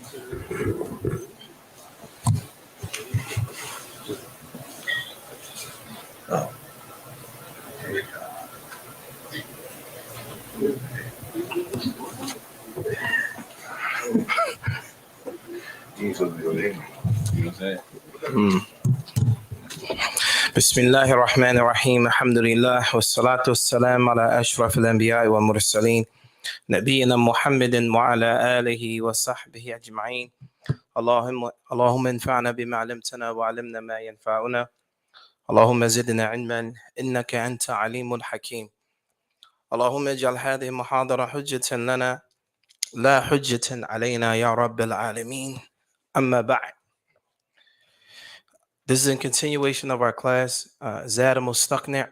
بسم الله الرحمن الرحيم الحمد لله والصلاة والسلام على أشرف الأنبياء والمرسلين نبينا محمد وعلى آله وصحبه أجمعين اللهم انفعنا بما علمتنا وعلمنا ما ينفعنا اللهم زدنا علما إنك أنت عليم حكيم اللهم اجعل هذه المحاضرة حجة لنا لا حجة علينا يا رب العالمين أما بعد. This is in continuation of our class, Zaad Al-Mustaq'ni.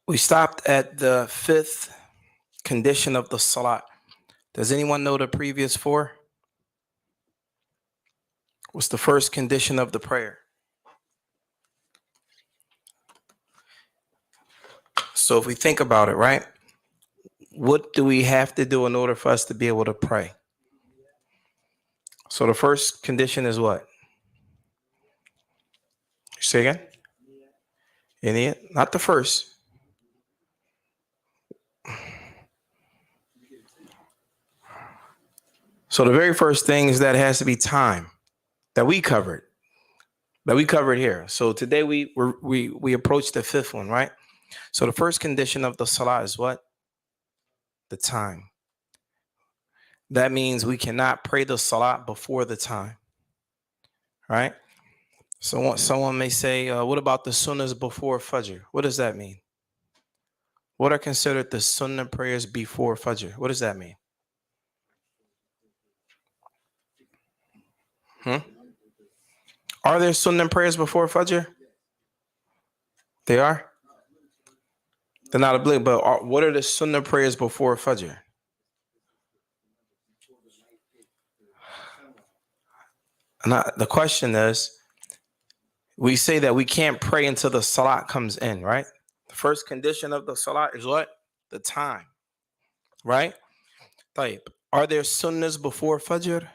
We stopped at the fifth condition of the Salat. Does anyone know the previous four? What's the first condition of the prayer? So if we think about it, right? What do we have to do in order for us to be able to pray? So the first condition is what? Say again? Any? Not the first. So the very first thing is that it has to be time that we covered here. So today we approached the fifth one, right? So the first condition of the Salah is what? The time. That means we cannot pray the Salat before the time, right? So someone may say, what about the sunnahs before Fajr? What does that mean? What are considered the sunnah prayers before Fajr? What does that mean? Are there sunnah prayers before Fajr? They are? They're not obligatory, but what are the sunnah prayers before Fajr? The question is, we say that we can't pray until the Salat comes in, right? The first condition of the Salat is what? The time, right? Are there sunnahs before Fajr?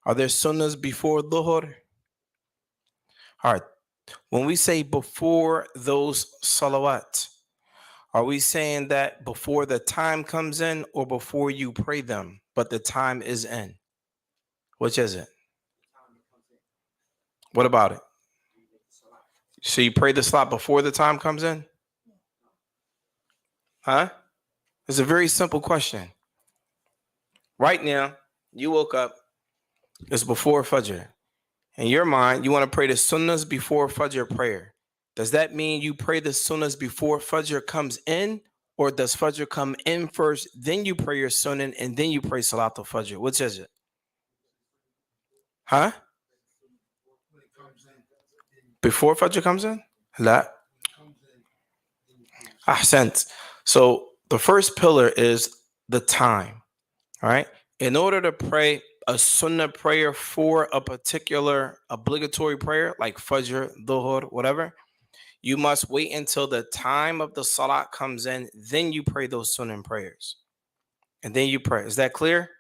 Are there sunnahs before Dhuhr? All right. When we say before those salawat, are we saying that before the time comes in or before you pray them, but the time is in? Which is it? What about it? So you pray the salat before the time comes in? Huh? It's a very simple question. Right now, you woke up, it's before Fajr. In your mind, you want to pray the sunnahs before Fajr prayer. Does that mean you pray the sunnahs before Fajr comes in? Or does Fajr come in first, then you pray your sunnah, and then you pray Salat al-Fajr? Which is it? Huh? Before Fajr comes in? La. Ahsant. So the first pillar is the time. All right. In order to pray a sunnah prayer for a particular obligatory prayer like Fajr, Dhuhr, whatever, you must wait until the time of the Salat comes in. Then you pray those sunnah prayers. And then you pray. Is that clear?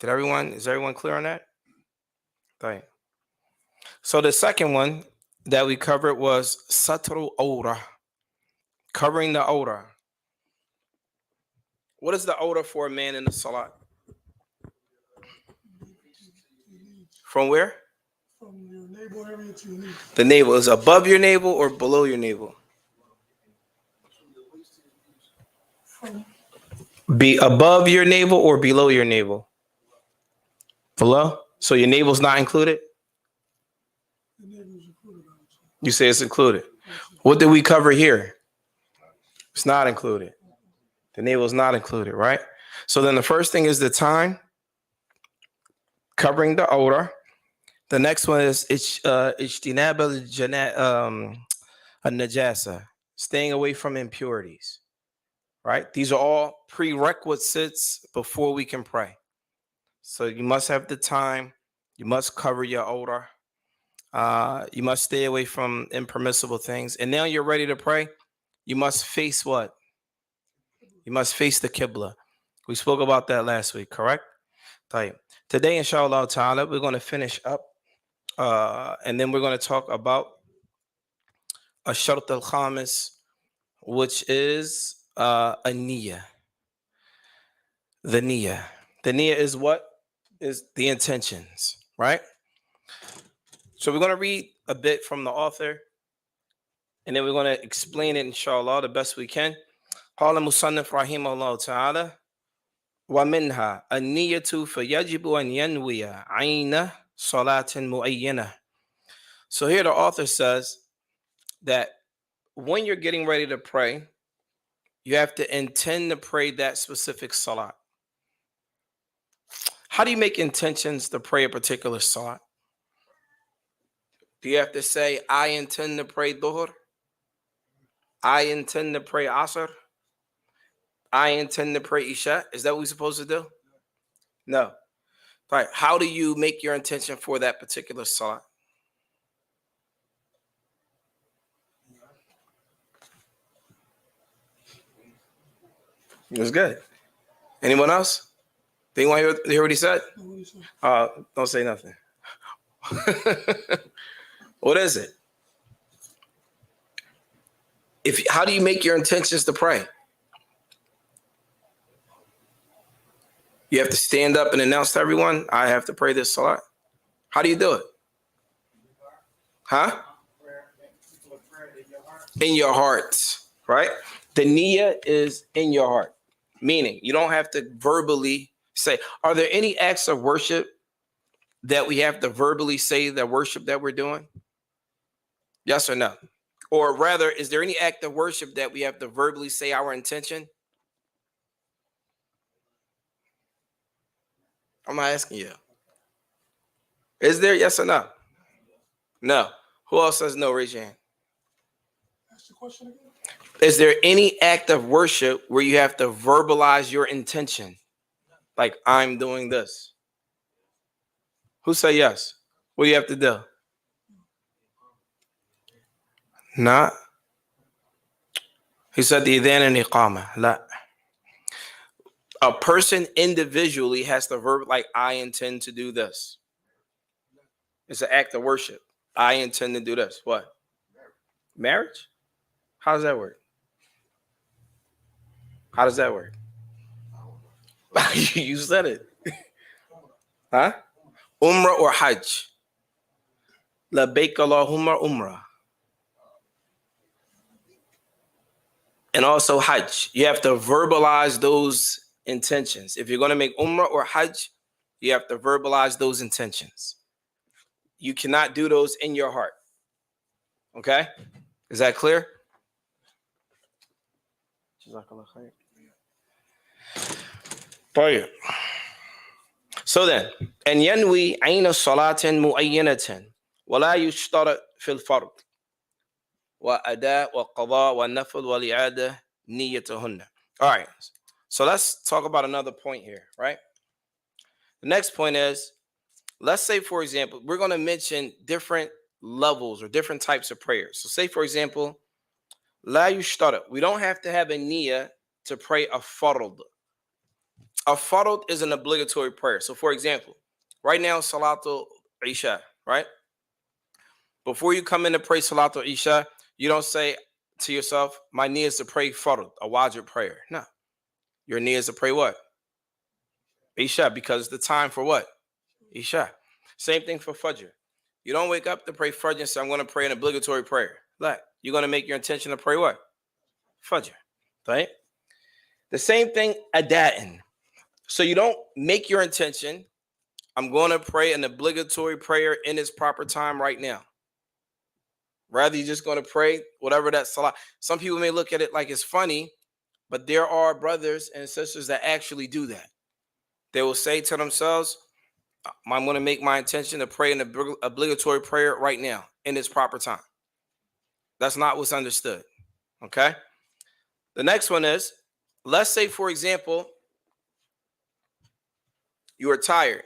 Is everyone clear on that? Right. So the second one that we covered was Satru Awrah, covering the Awrah. What is the Awrah for a man in the Salat? From where? From your navel area to your knee. The navel is above your navel or below your navel? Be above your navel or below your navel? Below? So your navel's not included? The navel is included. You say it's included. What did we cover here? It's not included. The navel is not included, right? So then the first thing is the time, covering the Awrah. The next one is ijtinab al-najasa, staying away from impurities, right? These are all prerequisites before we can pray. So you must have the time, you must cover your Awrah, you must stay away from impermissible things. And now you're ready to pray. You must face what? You must face the Qibla. We spoke about that last week, correct? طيب. Today, inshallah ta'ala, we're going to finish up and then we're going to talk about Ashart al-Khamis, which is a niyyah. The niyyah. The niyyah is what? Is the intentions, right? So we're going to read a bit from the author, and then we're going to explain it, inshallah, the best we can. قال المصنف رحمه الله تعالى ومنها النية فيجب أن ينوي عين صلاة معينة. So here the author says that when you're getting ready to pray, you have to intend to pray that specific salat. How do you make intentions to pray a particular salat? Do you have to say, I intend to pray Dhuhr? I intend to pray Asr? I intend to pray Isha? Is that what we're supposed to do? No. All right. How do you make your intention for that particular salat? It was good. Anyone else? Do you want to hear what he said? Don't say nothing. What is it? How do you make your intentions to pray? You have to stand up and announce to everyone, I have to pray this salat. How do you do it? Huh? In your heart, right? The niyyah is in your heart, meaning you don't have to verbally say. Are there any acts of worship that we have to verbally say the worship that we're doing? Yes or no? Or rather, is there any act of worship that we have to verbally say our intention? I'm not asking you. Is there? Yes or no? No. Who else says no? Raise your hand. Ask the question again. Is there any act of worship where you have to verbalize your intention? Like, I'm doing this. Who say yes? What do you have to do? Not. He said the adhan and iqamah. La. A person individually has to verb like, I intend to do this. It's an act of worship. I intend to do this. What? Marriage? How does that work? How does that work? You said it. Huh? Umrah or Hajj? Labbaik Allahumma Umrah. And also Hajj. You have to verbalize those intentions. If you're going to make Umrah or Hajj, you have to verbalize those intentions. You cannot do those in your heart. Okay? Is that clear? So then, and yanwi ayna salatin mu'ayyanatan wala yushtarat fil fard wa ada wa qada wa nafl wa li'ada niyyatuhunna. All right. So let's talk about another point here, right? The next point is, let's say, for example, we're going to mention different levels or different types of prayers. So say, for example, la yushtarat. We don't have to have a niyyah to pray a fard. A fard is an obligatory prayer. So, for example, right now, Salatul Isha, right? Before you come in to pray Salatul Isha, you don't say to yourself, my niyyah is to pray fard, a wajib prayer. No. Your niyyah is to pray what? Isha, because the time for what? Isha. Same thing for Fajr. You don't wake up to pray Fajr and say, I'm going to pray an obligatory prayer. Like, you're going to make your intention to pray what? Fajr. Right? The same thing, ada'in. So you don't make your intention, I'm going to pray an obligatory prayer in its proper time right now. Rather, you're just going to pray whatever that salah. Some people may look at it like it's funny, but there are brothers and sisters that actually do that. They will say to themselves, I'm going to make my intention to pray an obligatory prayer right now in its proper time. That's not what's understood. Okay? The next one is, let's say, for example, you are tired.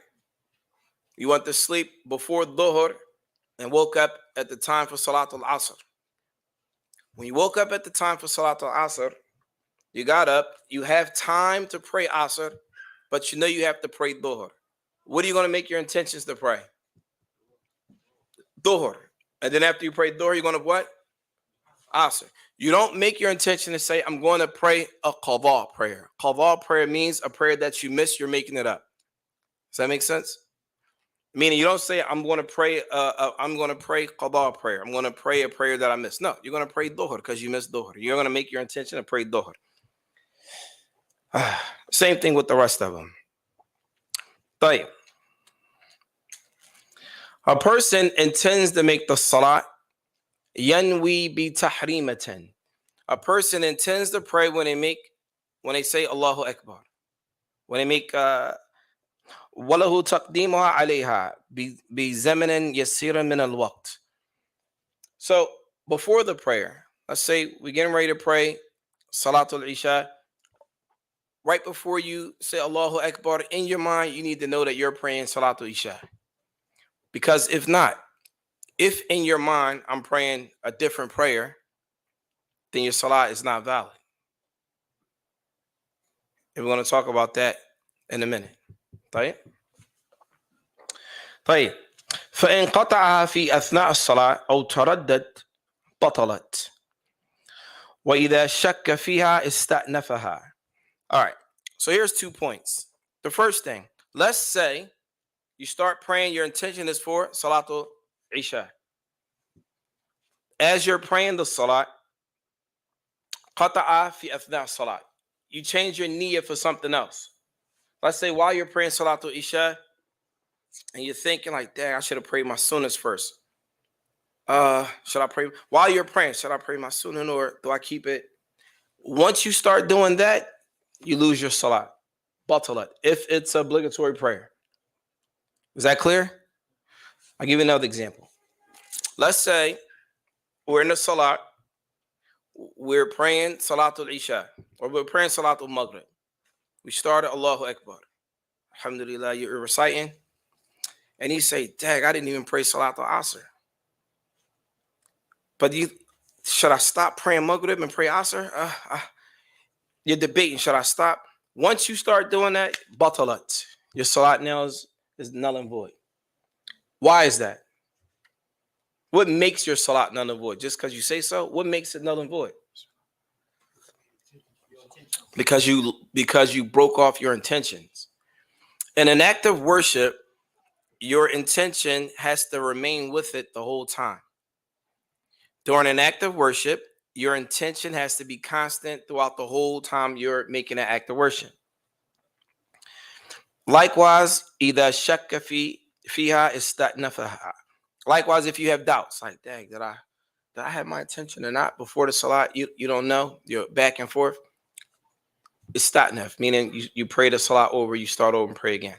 You went to sleep before Dhuhr and woke up at the time for Salat Al-Asr. When you woke up at the time for Salat Al-Asr, You got up. You have time to pray Asr, but you know you have to pray Dhuhr. What are you going to make your intentions to pray? Dhuhr. And then after you pray Dhuhr, you're going to what? Asr. You don't make your intention to say, I'm going to pray a qadha prayer. Qadha prayer means a prayer that you missed, you're making it up. Does that make sense? Meaning you don't say, I'm going to pray qadha prayer. I'm going to pray a prayer that I missed. No, you're going to pray Dhuhr because you missed Dhuhr. You're going to make your intention to pray Dhuhr. Same thing with the rest of them. طيب. A person intends to make the salat yanwi bi tahrimatan. A person intends to pray when they say Allahu Akbar. When they make walahu taqdimuha alayha bi zamanin yasiran min al-waqt. So before the prayer, let's say we're getting ready to pray Salatul Isha. Right before you say Allahu Akbar, in your mind, you need to know that you're praying Salatul Isha. Because if not, if in your mind I'm praying a different prayer, then your salat is not valid. And we're going to talk about that in a minute. طيب. فإن قطعها في أثناء الصلاة أو تردد بطلت. وإذا شك فيها استأنفها. All right. So here's 2 points. The first thing, let's say you start praying, your intention is for Salatul Isha. As you're praying the Salat, qata'a fi athna' salat. You change your niyyah for something else. Let's say while you're praying Salatul Isha, and you're thinking like, dang, I should have prayed my sunnahs first. Should I pray? While you're praying, should I pray my sunnah or do I keep it? Once you start doing that, you lose your Salat. Batalat. If it's obligatory prayer. Is that clear? I'll give you another example. Let's say we're in the Salat. We're praying Salatul Isha. Or we're praying Salatul Maghrib. We started Allahu Akbar. Alhamdulillah, you're reciting. And you say, dang, I didn't even pray Salatul Asr. But should I stop praying Maghrib and pray Asr? You're debating, should I stop? Once you start doing that, batalat. Your salat now is null and void. Why is that? What makes your salat null and void? Just because you say so? What makes it null and void? Because you broke off your intentions. In an act of worship, your intention has to remain with it the whole time. During an act of worship, your intention has to be constant throughout the whole time you're making an act of worship. Likewise, إِذَا شَكَّ فِيهَا اسْتَأْنَفَهَا. Likewise, if you have doubts, like, dang, did I have my intention or not before the salat? You don't know. You're back and forth. Istatnaf, meaning you pray the salat over, you start over and pray again.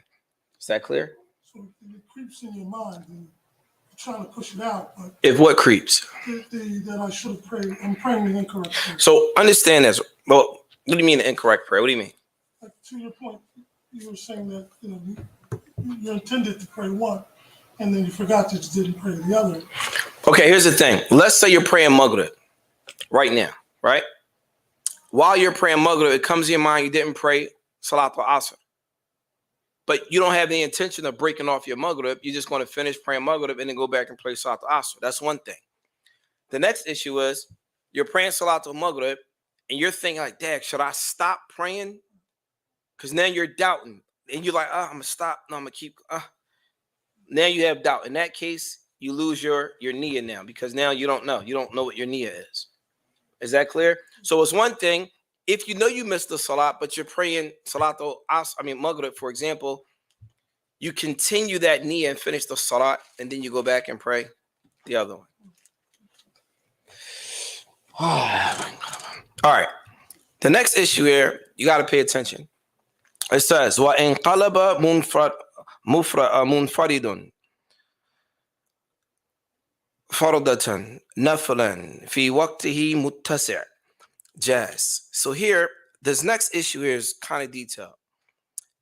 Is that clear? So it creeps in your mind and you're trying to push it out. But if what creeps? that I should have prayed. I'm praying the incorrect prayer. So understand this. Well, what do you mean the incorrect prayer? What do you mean? Like, to your point, you were saying that you intended to pray one, and then you forgot that you didn't pray the other. Okay, here's the thing. Let's say you're praying Maghrib right now, right? While you're praying Maghrib, it comes to your mind you didn't pray Salatul Asr. But you don't have the intention of breaking off your Maghrib. You're just going to finish praying Maghrib and then go back and pray Salatul Asr. That's one thing. The next issue is you're praying Salatul Maghrib and you're thinking like, dad, should I stop praying? Because now you're doubting. And you're like, I'm going to stop. No, I'm going to keep. Now you have doubt. In that case, you lose your niyyah now because now you don't know. You don't know what your niyyah is. Is that clear? So it's one thing. If you know you missed the salat, but you're praying Maghrib, for example, you continue that niyyah and finish the salat, and then you go back and pray the other one. All right. The next issue here, you got to pay attention. It says, وَإِنْ قَلَبَ مُنْفَرِدٌ فَرْضَةً نَفْلًا فِي وَقْتِهِ مُتَّسِعٍ جَازٍ. So here, this next issue here is kind of detailed.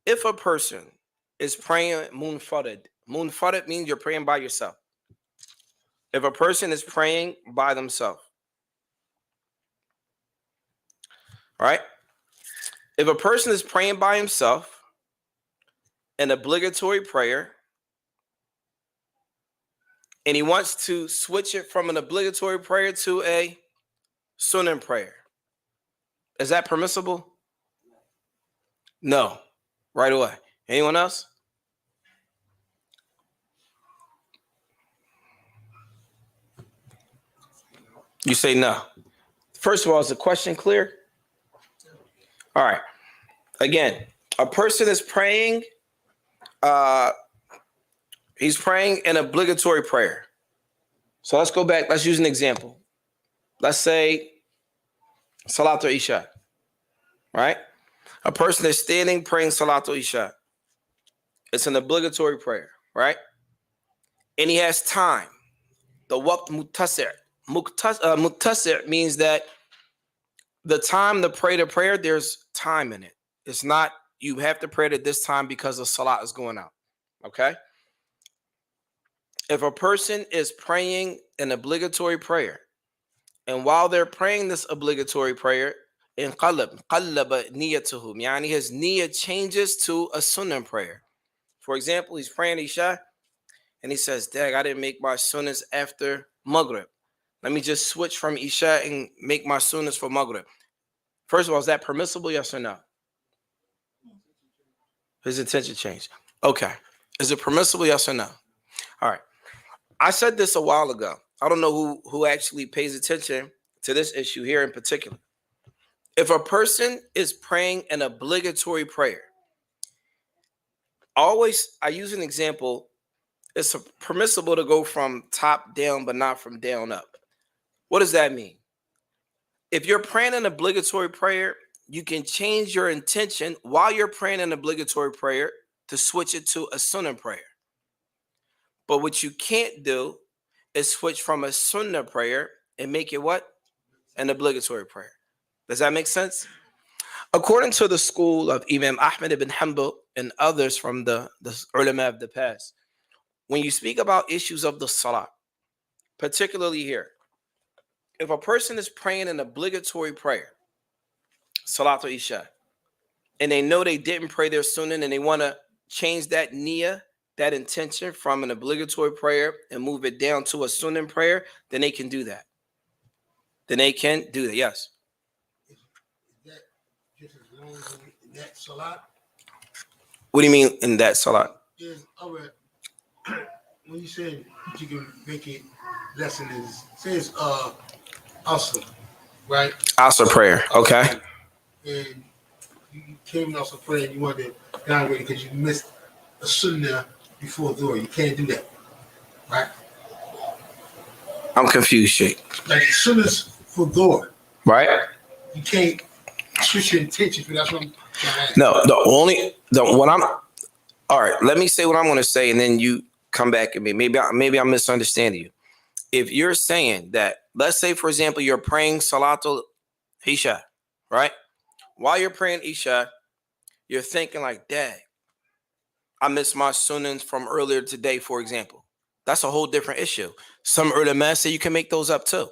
If a person is praying munfarid means you're praying by yourself. If a person is praying by themselves, all right? If a person is praying by himself, an obligatory prayer, and he wants to switch it from an obligatory prayer to a sunnah prayer, is that permissible? No. Right away. Anyone else? You say no. First of all, is the question clear? All right. Again, a person is praying, he's praying an obligatory prayer. So let's go back. Let's use an example. Let's say Salat al-Isha, right? A person is standing praying Salat al-Isha. It's an obligatory prayer, right? And he has time. The waqt muttasi'. Muttasi' means that the time to pray the prayer, there's time in it. It's not you have to pray it at this time because the salat is going out. Okay? If a person is praying an obligatory prayer, and while they're praying this obligatory prayer, in qallaba niyatuhu, yani his niyyah changes to a sunnah prayer. For example, he's praying Isha, and he says, "Dag, I didn't make my sunnahs after Maghrib. Let me just switch from Isha and make my sunnahs for Maghrib." First of all, is that permissible? Yes or no? His intention changed. Okay. Is it permissible? Yes or no? All right. I said this a while ago. I don't know who actually pays attention to this issue here in particular. If a person is praying an obligatory prayer, I use an example. It's permissible to go from top down, but not from down up. What does that mean? If you're praying an obligatory prayer, you can change your intention while you're praying an obligatory prayer to switch it to a sunnah prayer. But what you can't do is switch from a sunnah prayer and make it what? An obligatory prayer. Does that make sense? According to the school of Imam Ahmad ibn Hanbal and others from the ulama of the past, when you speak about issues of the salat, particularly here, if a person is praying an obligatory prayer, Salat al-Isha, and they know they didn't pray their sunnah and they want to change that niyyah, that intention from an obligatory prayer and move it down to a sunnah prayer, then they can do that. Yes. Is that just as long as in that salat? What do you mean in that salat? Is all right. When you said you can make it less than this, say it's Asr, right? Asr prayer, okay. And you came also praying, you wanted to downgrade it because you missed a sunnah before Dhuhr. You can't do that, right? I'm confused, Sheikh. Like sunnahs for Dhuhr, Right? you can't switch your intention. That's what I'm trying to ask. No, all right, let me say what I'm going to say and then you come back at me. Maybe I'm misunderstanding you. If you're saying that, let's say, for example, you're praying Salatul Isha, right? While you're praying Isha, you're thinking like, dang, I missed my sunnahs from earlier today, for example. That's a whole different issue. Some ulama say you can make those up too.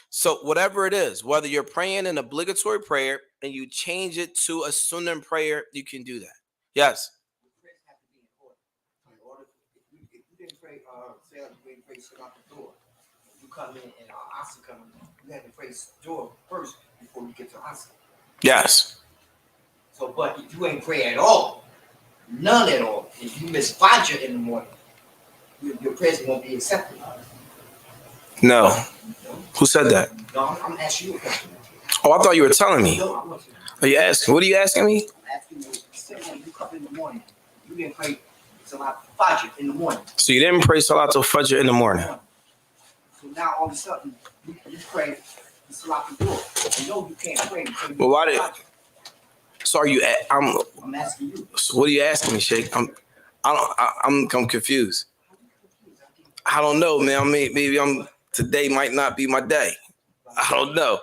So whatever it is, whether you're praying an obligatory prayer and you change it to a sunnah prayer, you can do that. Yes. If you didn't pray, say like you didn't pray Salat al-Dhuhr, you come in and Asr come in, you have to pray Dhuhr first before you get to Asr. Yes. So, but if you ain't pray at all, none at all, if you miss Fajr in the morning, your prayers won't be accepted. No. No, Who said that? no, I'm asking you a question. Oh, I thought you were telling me. No, I want you. Are you asking? What are you asking me? I'm asking you, say when you come in the morning, you didn't pray Salat Fajr in the morning. So you didn't pray Salatul Fajr in the morning. So now all of a sudden, you pray Salat al-Dhuhr. You know you can't pray. Well, why did? So are you? I'm asking you. So what are you asking me, Sheikh? I'm confused. I don't know, man. Maybe today might not be my day. I don't know.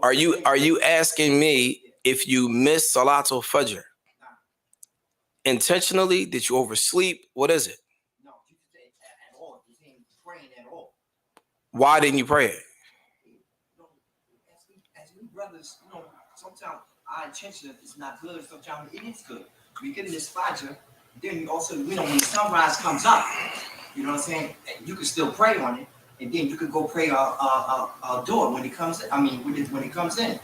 Are you asking me if you miss Salatul Fajr intentionally? Did you oversleep? What is it? No, you didn't at all. You didn't praying at all. Why didn't you pray it? As we brothers, sometimes our intention is not good. Sometimes it is good. We get this Fajr, then you also, when the sunrise comes up, you know what I'm saying? You can still pray on it, and then you could go pray a door when it comes. I mean, when it comes in.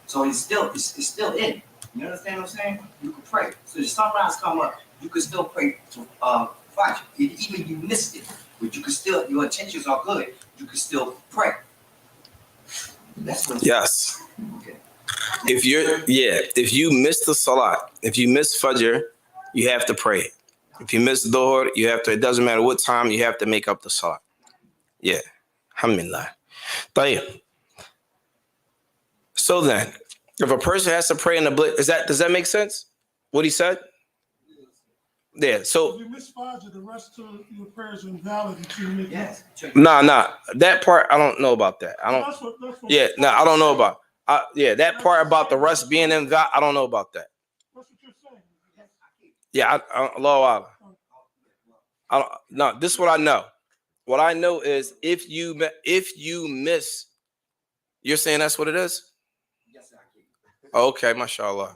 So it's still in. You understand what I'm saying? You can pray. So the sunrise come up, you can still pray to Fajr. Even you missed it, but you can still, your intentions are good. You can still pray. That's what. Yes. Okay. If you miss the salat, if you miss Fajr, you have to pray it. If you miss Dhuhr, you have to, it doesn't matter what time, you have to make up the salat. Yeah. Alhamdulillah. Tayyib. So then, if a person has to pray in the does that make sense? What he said? Yeah. So If you miss Fajr, the rest of your prayers are invalid until you make Yes. nah. That part I don't know about that. I don't. That's what Yeah. No, I don't know about. That part about the rest being invalid, I don't know about that. That's what you're saying. Yeah. Allahu Akbar. I don't. No. This is what I know. What I know is if you miss, you're saying that's what it is. Yes, I can. Okay, mashallah.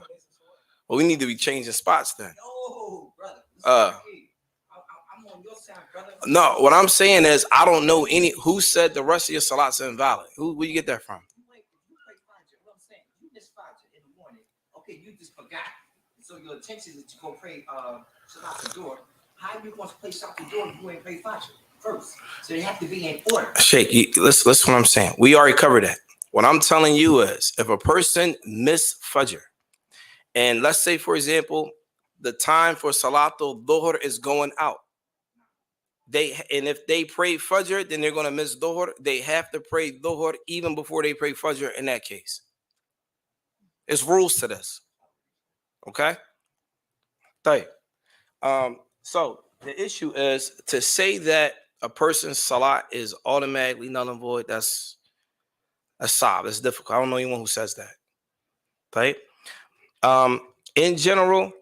Well, we need to be changing spots then. No, brother. I'm on your side, brother. No, what I'm saying is I don't know who said the rest of your salats are invalid. Where you get that from? You pray Fajr. What I'm saying, you missed Fajr in the morning. Okay, you just forgot. So your intention is to go pray Salat al-Dhuhr. How you going to play Salat al-Dhuhr if you ain't pray Fajr first? So they have to be in order. Sheikh, listen what I'm saying. We already covered that. What I'm telling you is if a person miss Fajr, and let's say, for example, the time for Salat al-Dhuhr is going out. And if they pray Fajr, then they're going to miss Dhuhr. They have to pray Dhuhr even before they pray Fajr in that case. It's rules to this. Okay? So the issue is to say that a person's Salat is automatically null and void. That's sob. It's difficult. I don't know anyone who says that. Right? In general,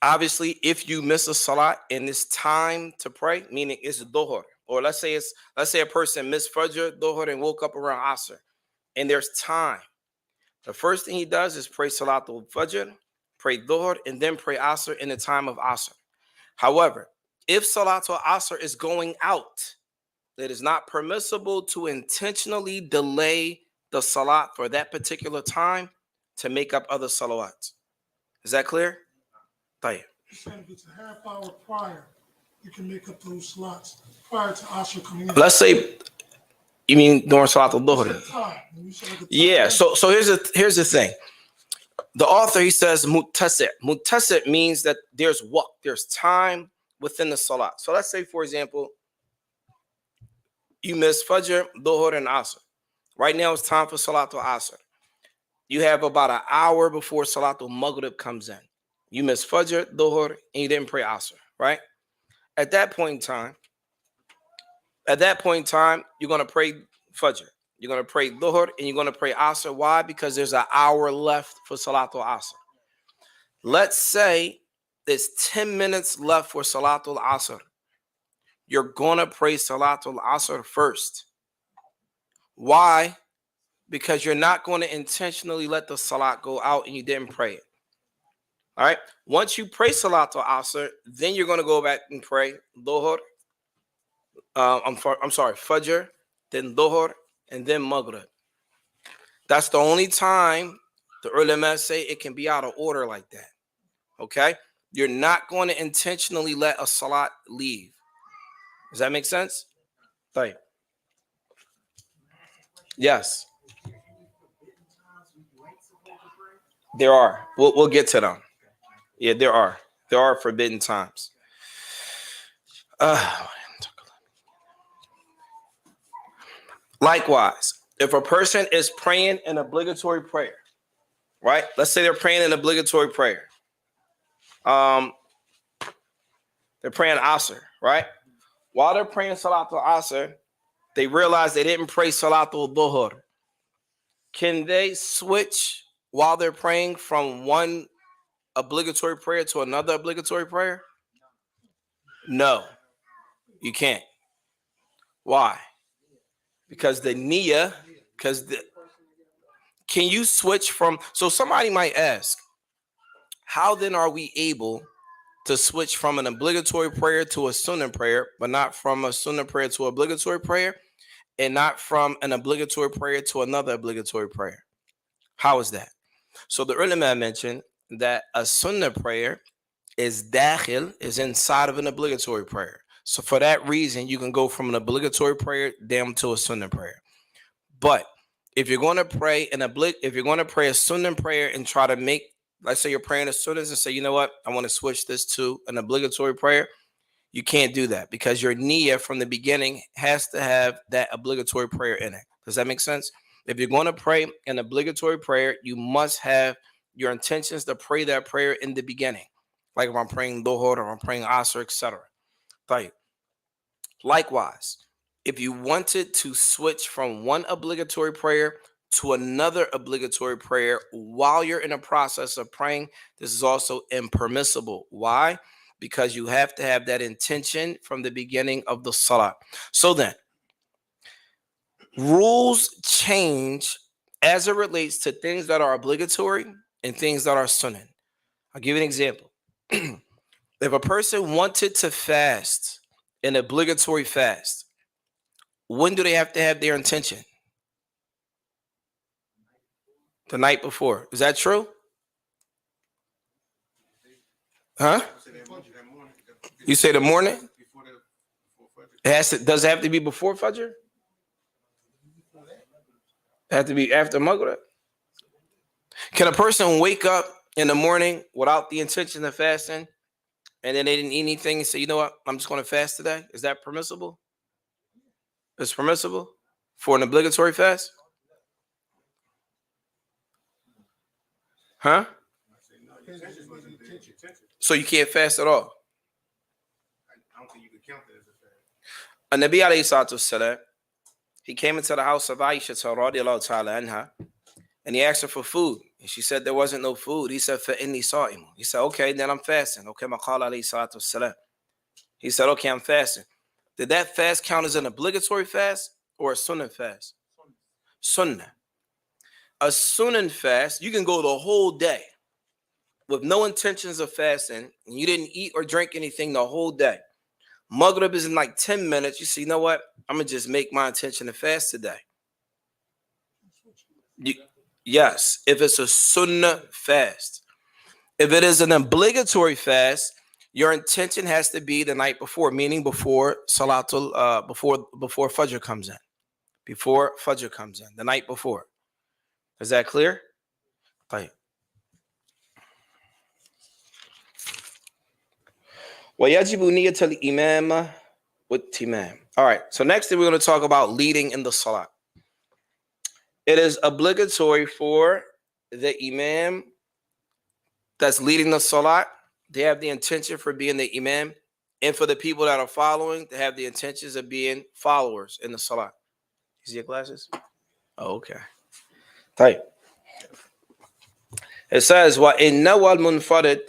obviously, if you miss a salat and it's time to pray, meaning it's Dhuhr, or let's say a person missed Fajr, Dhuhr, and woke up around Asr, and there's time. The first thing he does is pray Salat al-Fajr, pray Dhuhr, and then pray Asr in the time of Asr. However, if Salat al-Asr is going out, it is not permissible to intentionally delay the salat for that particular time to make up other salawats. Is that clear? Tayyib. You said if it's a half hour prior, you can make up those slots prior to Asr coming in. Let's say, you mean during Salat al-Dhuhr? Yeah. So here's the thing. The author, he says muttasil. Muttasil means that there's time within the salat. So let's say, for example, you miss Fajr, Dhuhr, and Asr. Right now it's time for Salat al-Asr. You have about an hour before Salat al-Maghrib comes in. You miss Fajr, Dhuhr, and you didn't pray Asr, right? At that point in time, you're going to pray Fajr. You're going to pray Dhuhr, and you're going to pray Asr. Why? Because there's an hour left for Salat al-Asr. Let's say there's 10 minutes left for Salat al-Asr. You're going to pray Salat al-Asr first. Why? Because you're not going to intentionally let the salat go out and you didn't pray it. All right. Once you pray Salat al-Asr, then you're going to go back and pray Dhuhr. Fajr, then Dhuhr, and then Maghrib. That's the only time the ulama say it can be out of order like that. Okay. You're not going to intentionally let a salat leave. Does that make sense? Right. Yes. There are. We'll get to them. Yeah, there are. There are forbidden times. Likewise, if a person is praying an obligatory prayer, right? Let's say they're praying an obligatory prayer. They're praying Asr, right? While they're praying Salat al-Asr, they realize they didn't pray Salat al-Dhuhr. Can they switch while they're praying from one obligatory prayer to another obligatory prayer? No, you can't. Why? Because the niyyah, Can you switch from? So somebody might ask, how then are we able to switch from an obligatory prayer to a sunnah prayer, but not from a sunnah prayer to obligatory prayer, and not from an obligatory prayer to another obligatory prayer? How is that? So the ulama mentioned that a sunnah prayer is dakhil, is inside of an obligatory prayer. So for that reason, you can go from an obligatory prayer down to a sunnah prayer. But if you're going to pray if you're going to pray a sunnah prayer and try to make, let's say you're praying a sunnah and say, you know what, I want to switch this to an obligatory prayer, you can't do that because your niyyah from the beginning has to have that obligatory prayer in it. Does that make sense? If you're going to pray an obligatory prayer, you must have your intentions to pray that prayer in the beginning. Like if I'm praying Dhuhr or I'm praying Asr, etc. Right. Likewise, if you wanted to switch from one obligatory prayer to another obligatory prayer while you're in a process of praying, this is also impermissible. Why? Because you have to have that intention from the beginning of the salah. So then, rules change as it relates to things that are obligatory and things that are sunnah. I'll give you an example. If a person wanted to fast an obligatory fast, when do they have to have their intention? The night before. Is that true? Huh? You say the morning? Does it have to be before Fajr? It have to be after Maghrib? Can a person wake up in the morning without the intention of fasting and then they didn't eat anything and say, you know what, I'm just going to fast today? Is that permissible? It's permissible for an obligatory fast? Huh? So you can't fast at all? I don't think you can count that as a fast. Nabi alayhi salatu wasalam, he came into the house of Aisha radiallahu ta'ala anha, and he asked her for food. And she said there wasn't no food. He said, فَإِنِّي صَائِمٌ. He said, okay, then I'm fasting. Okay, maqala alayhi salatu wasalam. He said, okay, I'm fasting. Did that fast count as an obligatory fast or a sunnah fast? Sunnah. A sunnah fast, you can go the whole day with no intentions of fasting, and you didn't eat or drink anything the whole day. Maghrib is in like 10 minutes. You say, you know what? I'm going to just make my intention to fast today. Yes, if it's a sunnah fast. If it is an obligatory fast, your intention has to be the night before, meaning before Salatul, before Fajr comes in. Before Fajr comes in, the night before. Is that clear? Okay. وَيَجِبُ نِيَّةَ الْإِمَامَ وَالتِّمَامِ. All right, so next thing we're going to talk about leading in the Salat. It is obligatory for the Imam that's leading the Salat, they have the intention for being the Imam, and for the people that are following, they have the intentions of being followers in the Salat. You see your glasses? Oh, okay. Tight. It says, وَإِنَّ وَالْمُنْفَرِدْ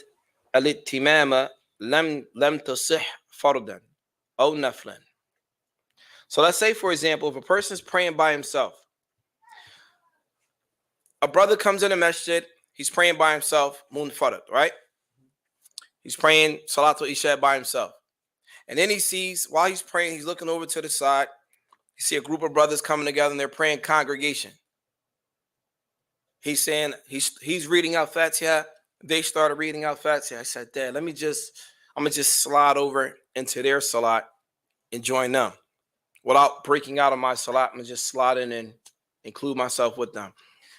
الْإِتِّمَامَ لَمْ تَصِحْ فَرْدًا أَوْ نَفْلًا. So let's say, for example, if a person's praying by himself, a brother comes in the masjid, he's praying by himself, munfarid, right? He's praying Salatul Isha by himself. And then he sees, while he's praying, he's looking over to the side. You see a group of brothers coming together and they're praying congregation. He's saying, he's reading out Fatiha. They started reading out Fatiha. I said, Dad, I'm going to just slide over into their Salat and join them. Without breaking out of my Salat, I'm going to just slide in and include myself with them.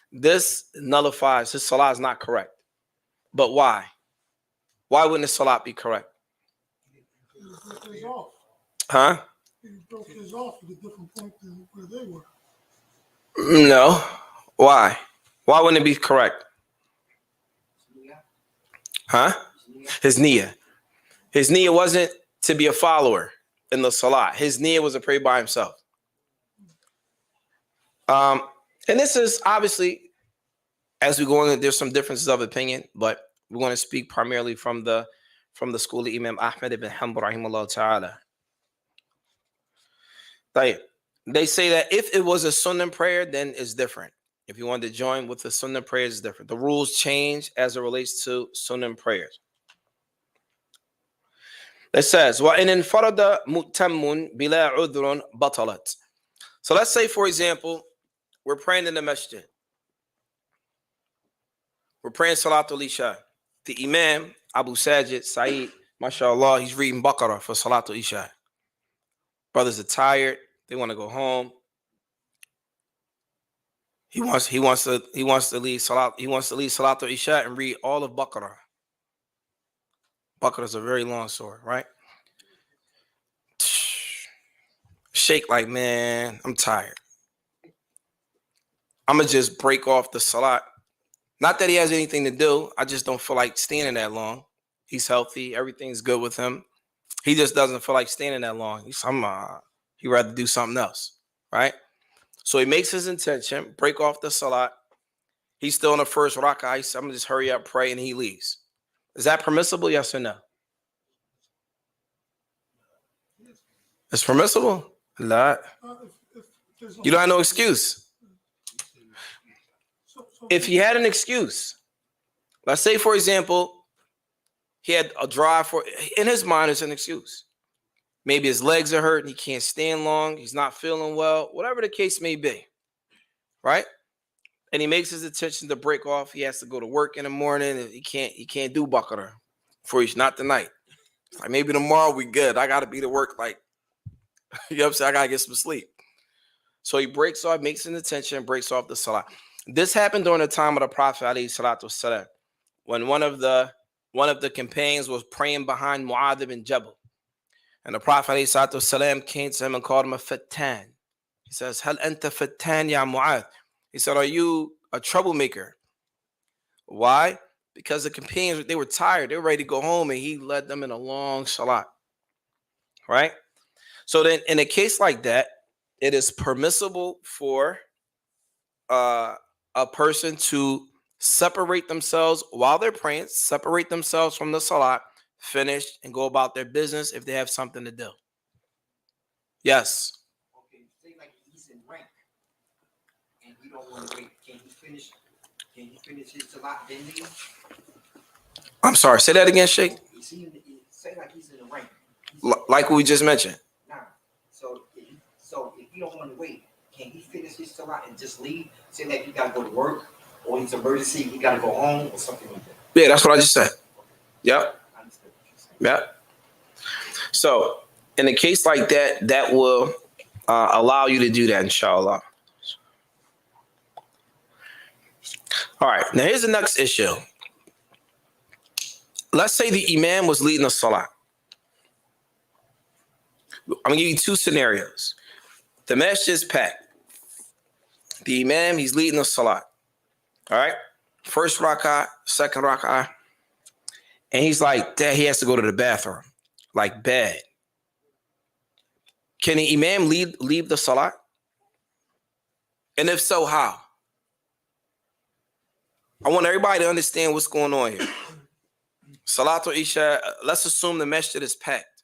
This nullifies, his Salat is not correct. But why? Why wouldn't his Salat be correct? He broke his off. Huh? He broke his off at a different point than where they were. No. Why? Why wouldn't it be correct? Huh? His niyyah. His niyyah wasn't to be a follower in the Salat. His niyyah was to pray by himself. And this is obviously, as we go on, there's some differences of opinion, but we're going to speak primarily from the school of Imam Ahmad ibn Hanbal rahimahullah ta'ala. They say that if it was a sunnah prayer, then it's different. If you wanted to join with the sunnah prayers, it's different. The rules change as it relates to sunnah prayers. It says, وَإِنْ انْفَرَدَ مُؤْتَمٌ بِلَا عُذْرٌ بَطَلَتْ. So let's say, for example, we're praying in the masjid. We're praying Salat al-Isha. The Imam, Abu Sajid, Saeed, mashallah, he's reading Baqarah for Salat al-Isha. Brothers are tired. They want to go home. He wants to leave Salat. He wants to leave Salat al-Isha and read all of Baqarah. Baqarah is a very long surah, right? Sheikh like, man, I'm tired. I'm going to just break off the Salat. Not that he has anything to do. I just don't feel like standing that long. He's healthy. Everything's good with him. He just doesn't feel like standing that long. He'd rather do something else, right? So he makes his intention, break off the Salat. He's still in the first rak'ah. He said, I'm going to just hurry up, pray, and he leaves. Is that permissible, yes or no? It's permissible? La. You don't have no excuse. If he had an excuse, let's say, for example, he had a drive in his mind, it's an excuse. Maybe his legs are hurt and he can't stand long. He's not feeling well, whatever the case may be, right? And he makes his intention to break off. He has to go to work in the morning. He can't do Baqarah for you, not tonight. Like maybe tomorrow we good. I got to be to work like, you know what I'm saying? I got to get some sleep. So he breaks off, makes an intention, breaks off the Salah. This happened during the time of the Prophet alayhi salatu wasalam, when one of the companions was praying behind Mu'adh ibn Jabal. And the Prophet alayhi salatu wasalam came to him and called him a fattan. He says, Hal anta fattan ya Mu'adh? He said, are you a troublemaker? Why? Because the companions, they were tired. They were ready to go home, and he led them in a long salat. Right? So then in a case like that, it is permissible for a person to separate themselves while they're praying, separate themselves from the salat, finish, and go about their business if they have something to do. Yes. Okay, say like he's in rank and he don't want to wait. Can he finish his salat then leave? I'm sorry, say that again, Sheikh. Say like he's in the rank. Like we just mentioned. Nah. So if he don't want to wait, can he finish his salat and just leave? Say like he gotta go to work or it's an emergency, he gotta go home or something like that. Yeah, that's what I just said. Yep. Yep. So in a case like that, that will allow you to do that, inshallah. All right. Now here's the next issue. Let's say the imam was leading a salat. I'm gonna give you two scenarios. The masjid is packed. The imam, he's leading a salat. All right. First rak'ah, second rak'ah. And he's like, Dad, he has to go to the bathroom. Like bad. Can the imam leave the salat? And if so, how? I want everybody to understand what's going on here. Salat al-Isha, let's assume the masjid is packed.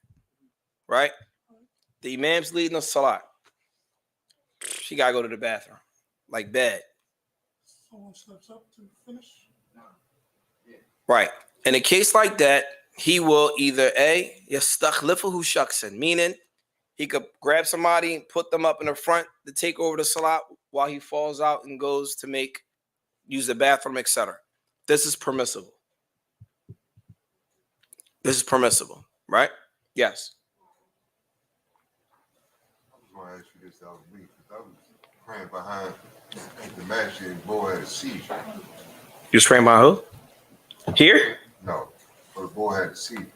Right? The imam's leading a salat. She got to go to the bathroom. Like bad. Someone steps up to finish. Right. In a case like that, he will either A, yastakhlifuhu shaksan, meaning he could grab somebody and put them up in the front to take over the salat while he falls out and goes to use the bathroom, etc. This is permissible. This is permissible, right? Yes. I was going to ask you this the other week, because I was praying behind the masjid and boy had a seizure. You was praying by who? Here? No, but the boy had a seizure.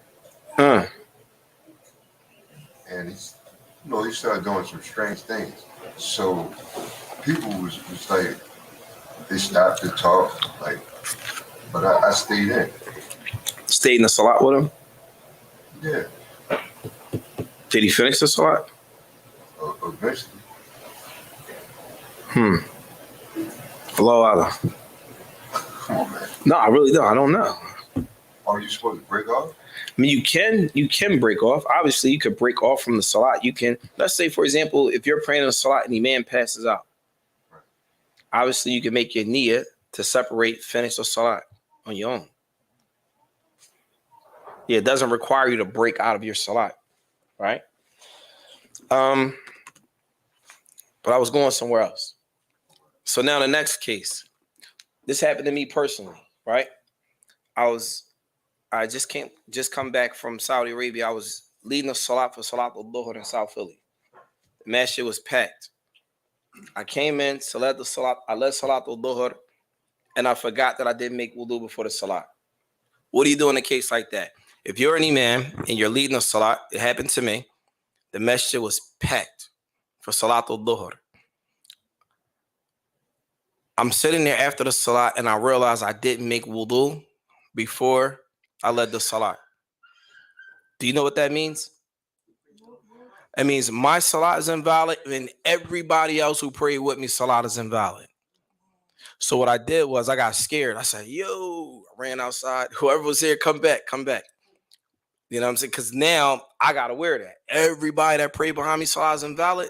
And he started doing some strange things. So people was like, they stopped to talk, like, but I stayed in. Stayed in the salat with him? Yeah. Did he finish the salat? Eventually. Hello, Allah. Come on, man. No, I really don't. I don't know. Are you supposed to break off? I mean, you can break off. Obviously, you could break off from the salat. You can, let's say, for example, if you're praying in a salat and the man passes out, Right. Obviously, you can make your niyyah to separate, finish the salat on your own. Yeah, it doesn't require you to break out of your salat, right? But I was going somewhere else. So now the next case. This happened to me personally, right? I just come back from Saudi Arabia. I was leading a salat for Salat Al-Dhuhr in South Philly. The masjid was packed. I came in, I led Salat Al-Dhuhr, and I forgot that I didn't make wudu before the salat. What do you do in a case like that? If you're an imam and you're leading a salat, it happened to me. The masjid was packed for Salat Al-Dhuhr. I'm sitting there after the salat and I realized I didn't make wudu before I led the salat. Do you know what that means? It means my salat is invalid and everybody else who prayed with me, salat is invalid. So what I did was I got scared. I said, yo, I ran outside. Whoever was here, come back. You know what I'm saying? Because now I got to wear that. Everybody that prayed behind me, salat is invalid.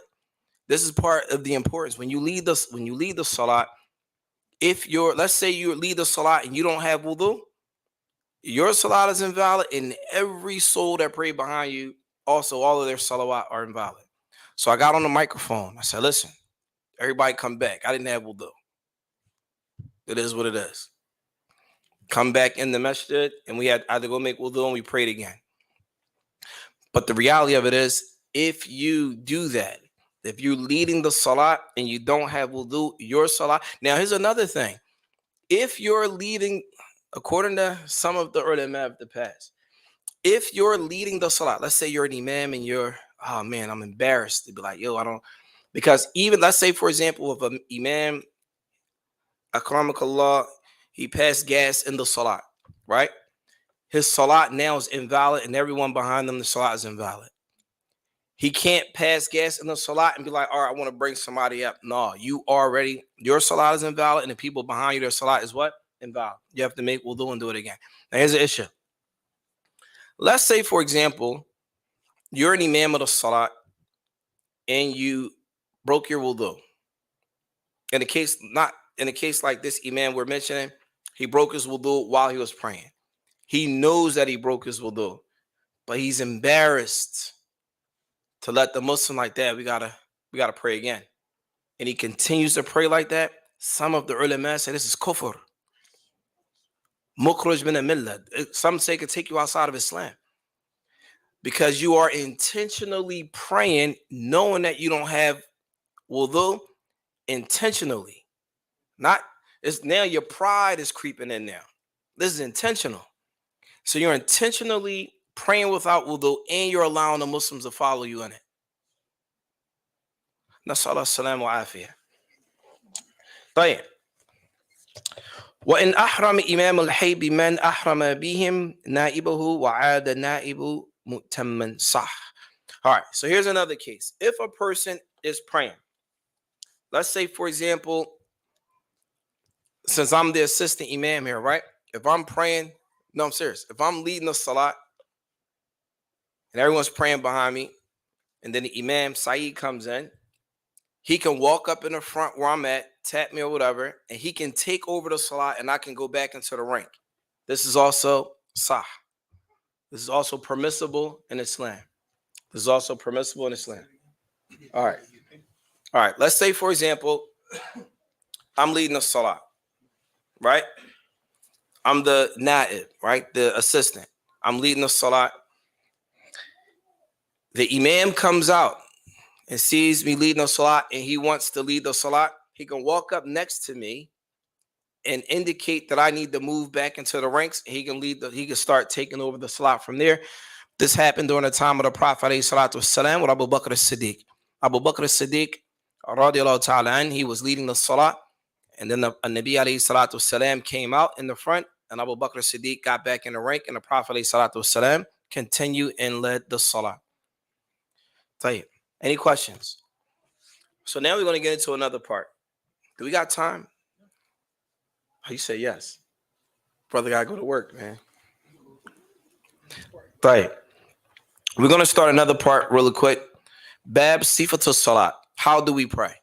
This is part of the importance. When you lead the salat, let's say you lead the salat and you don't have wudu, your salat is invalid, and every soul that prayed behind you, also all of their salawat are invalid. So I got on the microphone. I said, listen, everybody come back. I didn't have wudu. It is what it is. Come back in the masjid, and we had either go make wudu and we prayed again. But the reality of it is, if you do that, if you're leading the salat and you don't have wudu, your salat. Now, here's another thing. If you're leading, according to some of the ulama of the past, if you're leading the salat, let's say you're an imam and oh man, I'm embarrassed to be like, yo, because even, let's say, for example, if an imam, akramakallah, he passed gas in the salat, right? His salat now is invalid and everyone behind them, the salat is invalid. He can't pass gas in the salat and be like, all right, I want to bring somebody up. No, your salat is invalid and the people behind you, their salat is what? Invalid. You have to make wudu and do it again. Now, here's the issue. Let's say, for example, you're an imam of the salat and you broke your wudu. In a case like this imam we're mentioning, he broke his wudu while he was praying. He knows that he broke his wudu, but he's embarrassed to let the Muslim like that. We gotta pray again. And he continues to pray like that. Some of the ulama say this is kufr. Mukhraj min al-millah. Some say it could take you outside of Islam. Because you are intentionally praying, knowing that you don't have wudu, intentionally. It's now your pride is creeping in now. This is intentional. So you're intentionally praying without wudu and you're allowing the Muslims to follow you in it. Nasallahu salam wa afiyah. طيب. وإن أحرم إمام الحي بمن أحرم بهم نائبه وعاد نائب مؤتمن صح. All right, so here's another case. If a person is praying, let's say, for example, since I'm the assistant imam here, right? If I'm praying, no, I'm serious. If I'm leading the salat and everyone's praying behind me, and then the imam, Saeed, comes in, he can walk up in the front where I'm at, tap me or whatever, and he can take over the salat and I can go back into the rank. This is also sah. This is also permissible in Islam. All right. Let's say, for example, I'm leading the salat, right? I'm the na'ib, right? The assistant. I'm leading the salat. The imam comes out and sees me leading the salat and he wants to lead the salat. He can walk up next to me and indicate that I need to move back into the ranks. He can start taking over the salat from there. This happened during the time of the Prophet ﷺ with Abu Bakr as-Siddiq. Abu Bakr as-Siddiq, radiallahu ta'ala anh, he was leading the salat. And then the Nabi ﷺ came out in the front and Abu Bakr as-Siddiq got back in the rank and the Prophet ﷺ continued and led the salat. Any questions? So now we're going to get into another part. Do we got time? Oh, you say yes. Brother got to go to work, man. Right. We're going to start another part really quick. Bab Sifatul Salat. How do we pray?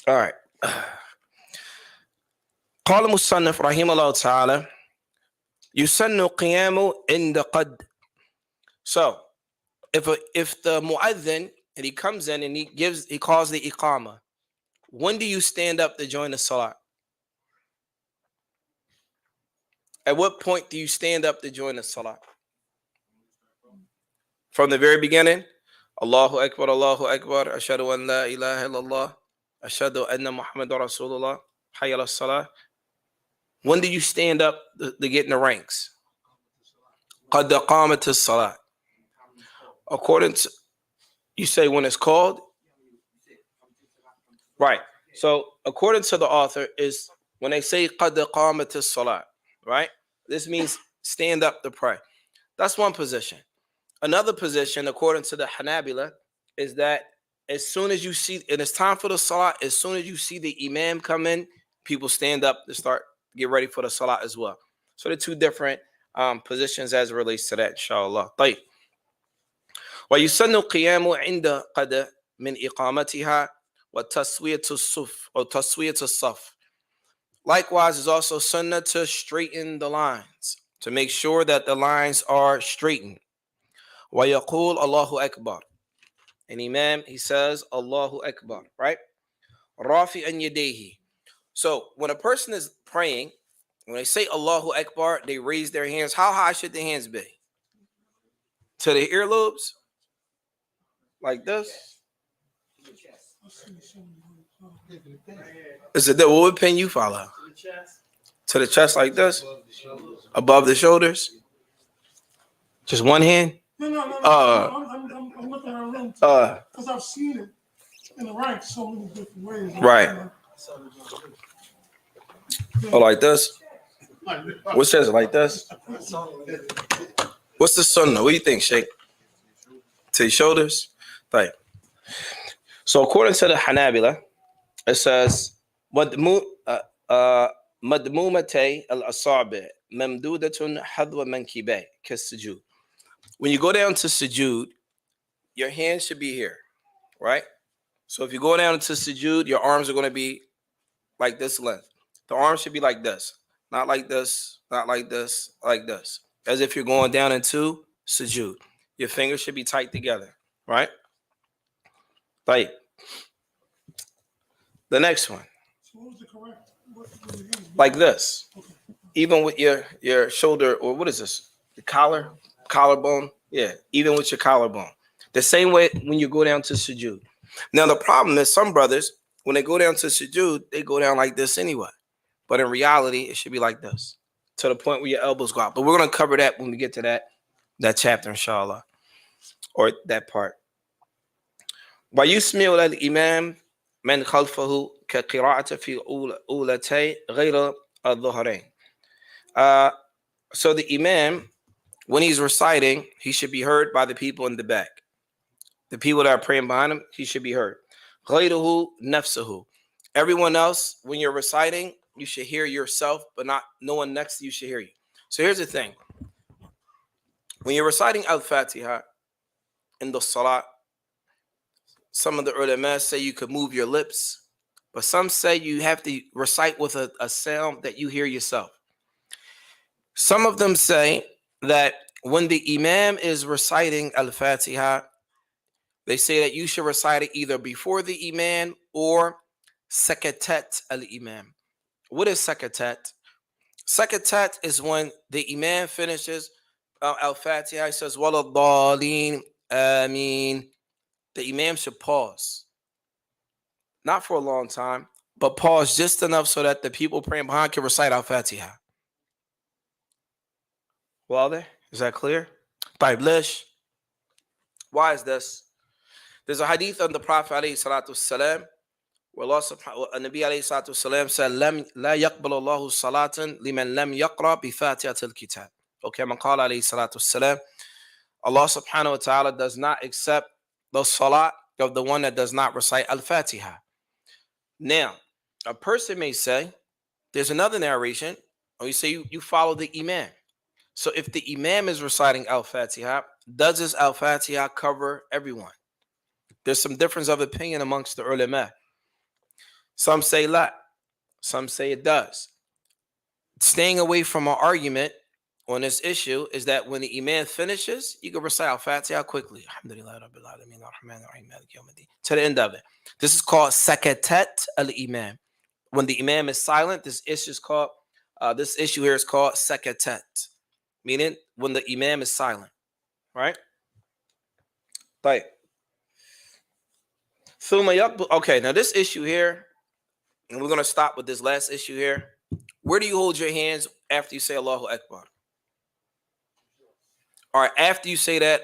All right. قال المصنف رحمه الله تعالى يسن قيام عند قد. So if the mu'adhin and he comes in and he calls the iqama, when do you stand up to join the salat? At what point do you stand up to join the salat? From the very beginning? Allahu Akbar, ashhadu an la ilaha illallah, ashhadu anna Muhammadur Rasulullah, hayya ala salah. When do you stand up to get in the ranks? قَدْ قَامَتِ الصَّلَاةِ. According to, you say when it's called? Right. So according to the author is when they say قَدْ قَامَتِ الصَّلَاةِ, right? This means stand up to pray. That's one position. Another position, according to the Hanabila, is that as soon as you see, and it's time for the salat, as soon as you see the imam come in, people stand up to start, get ready for the salat as well. So the two different positions as it relates to that, inshallah. طيب. ويسن القيام عند قد من إقامتها وتسوية الصف or تسوية الصف. Likewise, it's also sunnah to straighten the lines, to make sure that the lines are straightened. وَيَقُولُ Allahu Akbar. And Imam, he says, Allahu Akbar, right? رَافِعًا يَدَيْهِ. So when a person is praying, when they say Allahu Akbar, they raise their hands. How high should the hands be? To the earlobes? Like this? Is it that what pen you follow? To the chest like this? Above the shoulders? Just one hand? No. I'm looking around because I've seen it in the ranks so many different ways. Right. Oh, like this? What says it like this? What's the sunnah? What do you think, Sheikh? To your shoulders? Right. So according to the Hanabila, it says مدمومتي الأصابع ممدودة حذو منكبي كالسجود. When you go down to sujood, your hands should be here, right? So if you go down to sujood, your arms are going to be like this length. The arms should be like this, not like this, not like this, like this. As if you're going down into sujood. Your fingers should be tight together, right? Right. The next one. So what was the correct? What Like this. Okay. Even with your shoulder, or what is this? The collarbone. Yeah, even with your collarbone. The same way when you go down to sujood. Now the problem is some brothers, when they go down to sujood, they go down like this anyway. But in reality, it should be like this, to the point where your elbows go out. But we're going to cover that when we get to that chapter, inshallah, or that part. ويسمع الإمام من خلفه كقراءة في أولتي غير الظهرين. So the imam, when he's reciting, he should be heard by the people in the back. The people that are praying behind him, he should be heard. غيره نفسه. Everyone else, when you're reciting, you should hear yourself, but no one next to you should hear you. So here's the thing. When you're reciting Al-Fatiha in the Salat, some of the ulama say you could move your lips, but some say you have to recite with a sound that you hear yourself. Some of them say that when the imam is reciting Al-Fatiha, they say that you should recite it either before the imam or sakatat al-imam. What is sakatat? Sakatat is when the imam finishes Al-Fatiha, he says, Wala-dhalin, Ameen. The imam should pause. Not for a long time, but pause just enough so that the people praying behind can recite Al-Fatiha. Well, is that clear? طيب ليش? Why is this? There's a hadith on the Prophet alayhi salatu wasalam, where Allah Nabi alayhi salatu wasalam said, لا يقبل الله صلاة لمن لم يقرأ بفاتحة الكتاب. Okay, man قال alayhi salatu wasalam, Allah subhanahu wa ta'ala does not accept the salat of the one that does not recite Al-Fatiha. Now, a person may say, there's another narration, or you say you follow the imam. So if the imam is reciting Al-Fatiha, does this Al-Fatiha cover everyone? There's some difference of opinion amongst the ulama. Some say la. Some say it does. Staying away from an argument on this issue is that when the imam finishes, you can recite Al-Fatiha quickly. Alhamdulillah Rabbil Alameen, Ar-Rahman Ar-Rahim, Maliki Yawmiddin, to the end of it. This is called Sakatat al-Imam. When the imam is silent, this issue here is called Sakatat, meaning when the imam is silent, right? Right. Okay, now this issue here, and we're going to stop with this last issue here. Where do you hold your hands after you say Allahu Akbar? All right, after you say that,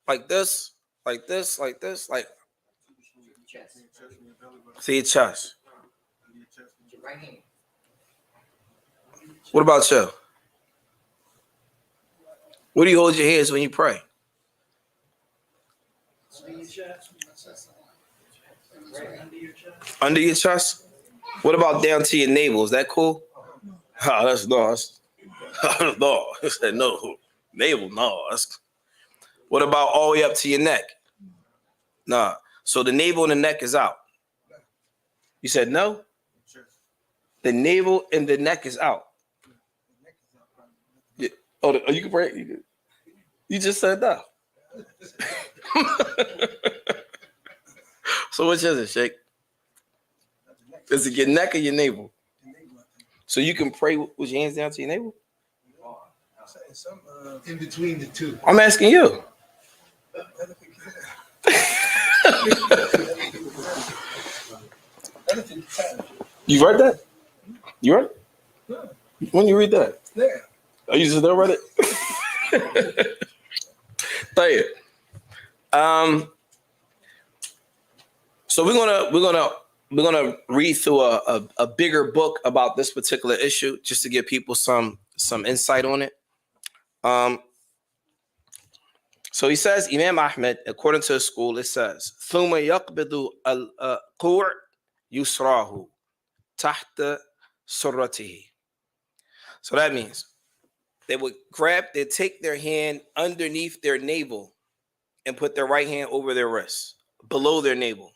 like this, like this, like this, like see your chest. Right hand. What about you? Where do you hold your hands when you pray? Under your chest? What about down to your navel? Is that cool? Oh, that's no. No. I said no. Navel, no. What about all the way up to your neck? Nah. So the navel and the neck is out. You said no? The navel and the neck is out. Yeah. Oh, you can pray. You just said no. So which is it, Sheikh? Is it your neck or your navel? So you can pray with your hands down to your navel? In between the two. I'm asking you. You read that? You read it? When you read that? Yeah. Oh, you just never read it? Tell you. So we're gonna read through a bigger book about this particular issue, just to give people some insight on it. So he says, Imam Ahmed, according to his school, it says, ثُمَّ يَقْبِضُ الْقُوْعِ يُسْرَاهُ تَحْتَ سُرَّتِهِ. So that means they take their hand underneath their navel and put their right hand over their wrist, below their navel.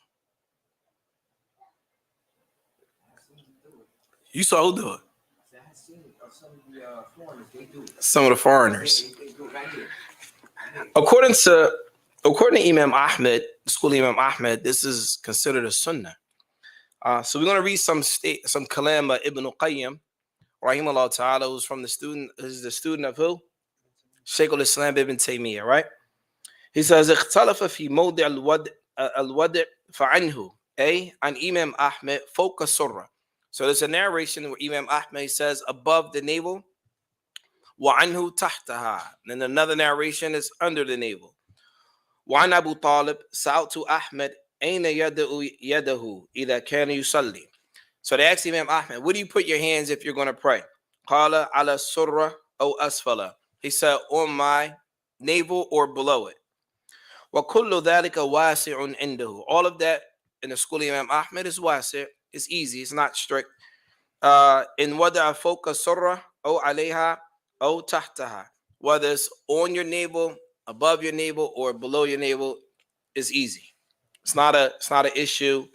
You saw who do it? Some of the foreigners. According to Imam Ahmed, the school of Imam Ahmed, this is considered a sunnah. So we're going to read some kalam by Ibn Qayyim, rahimahullah ta'ala, who's the student of who? Shaykh al-Islam ibn Taymiyyah, right? He says, اختلف في موضع الوضع فعنه أي عن Imam Ahmed فوق السرة. So there's a narration where Imam Ahmed says above the navel, وعنه تحتها. And then another narration is under the navel. وعن أبو طالب سألت أحمد أين يده إذا كان يصلي. So they asked Imam Ahmed, where do you put your hands if you're going to pray? قال على السرة أو أسفل. He said, on my navel or below it. وكل ذلك واسع عنده. All of that in the school of Imam Ahmed is wasi'. It's easy. It's not strict. In وضع فوق السرة أو عليها أو تحتها. Whether it's on your navel, above your navel, or below your navel, is easy. It's not an issue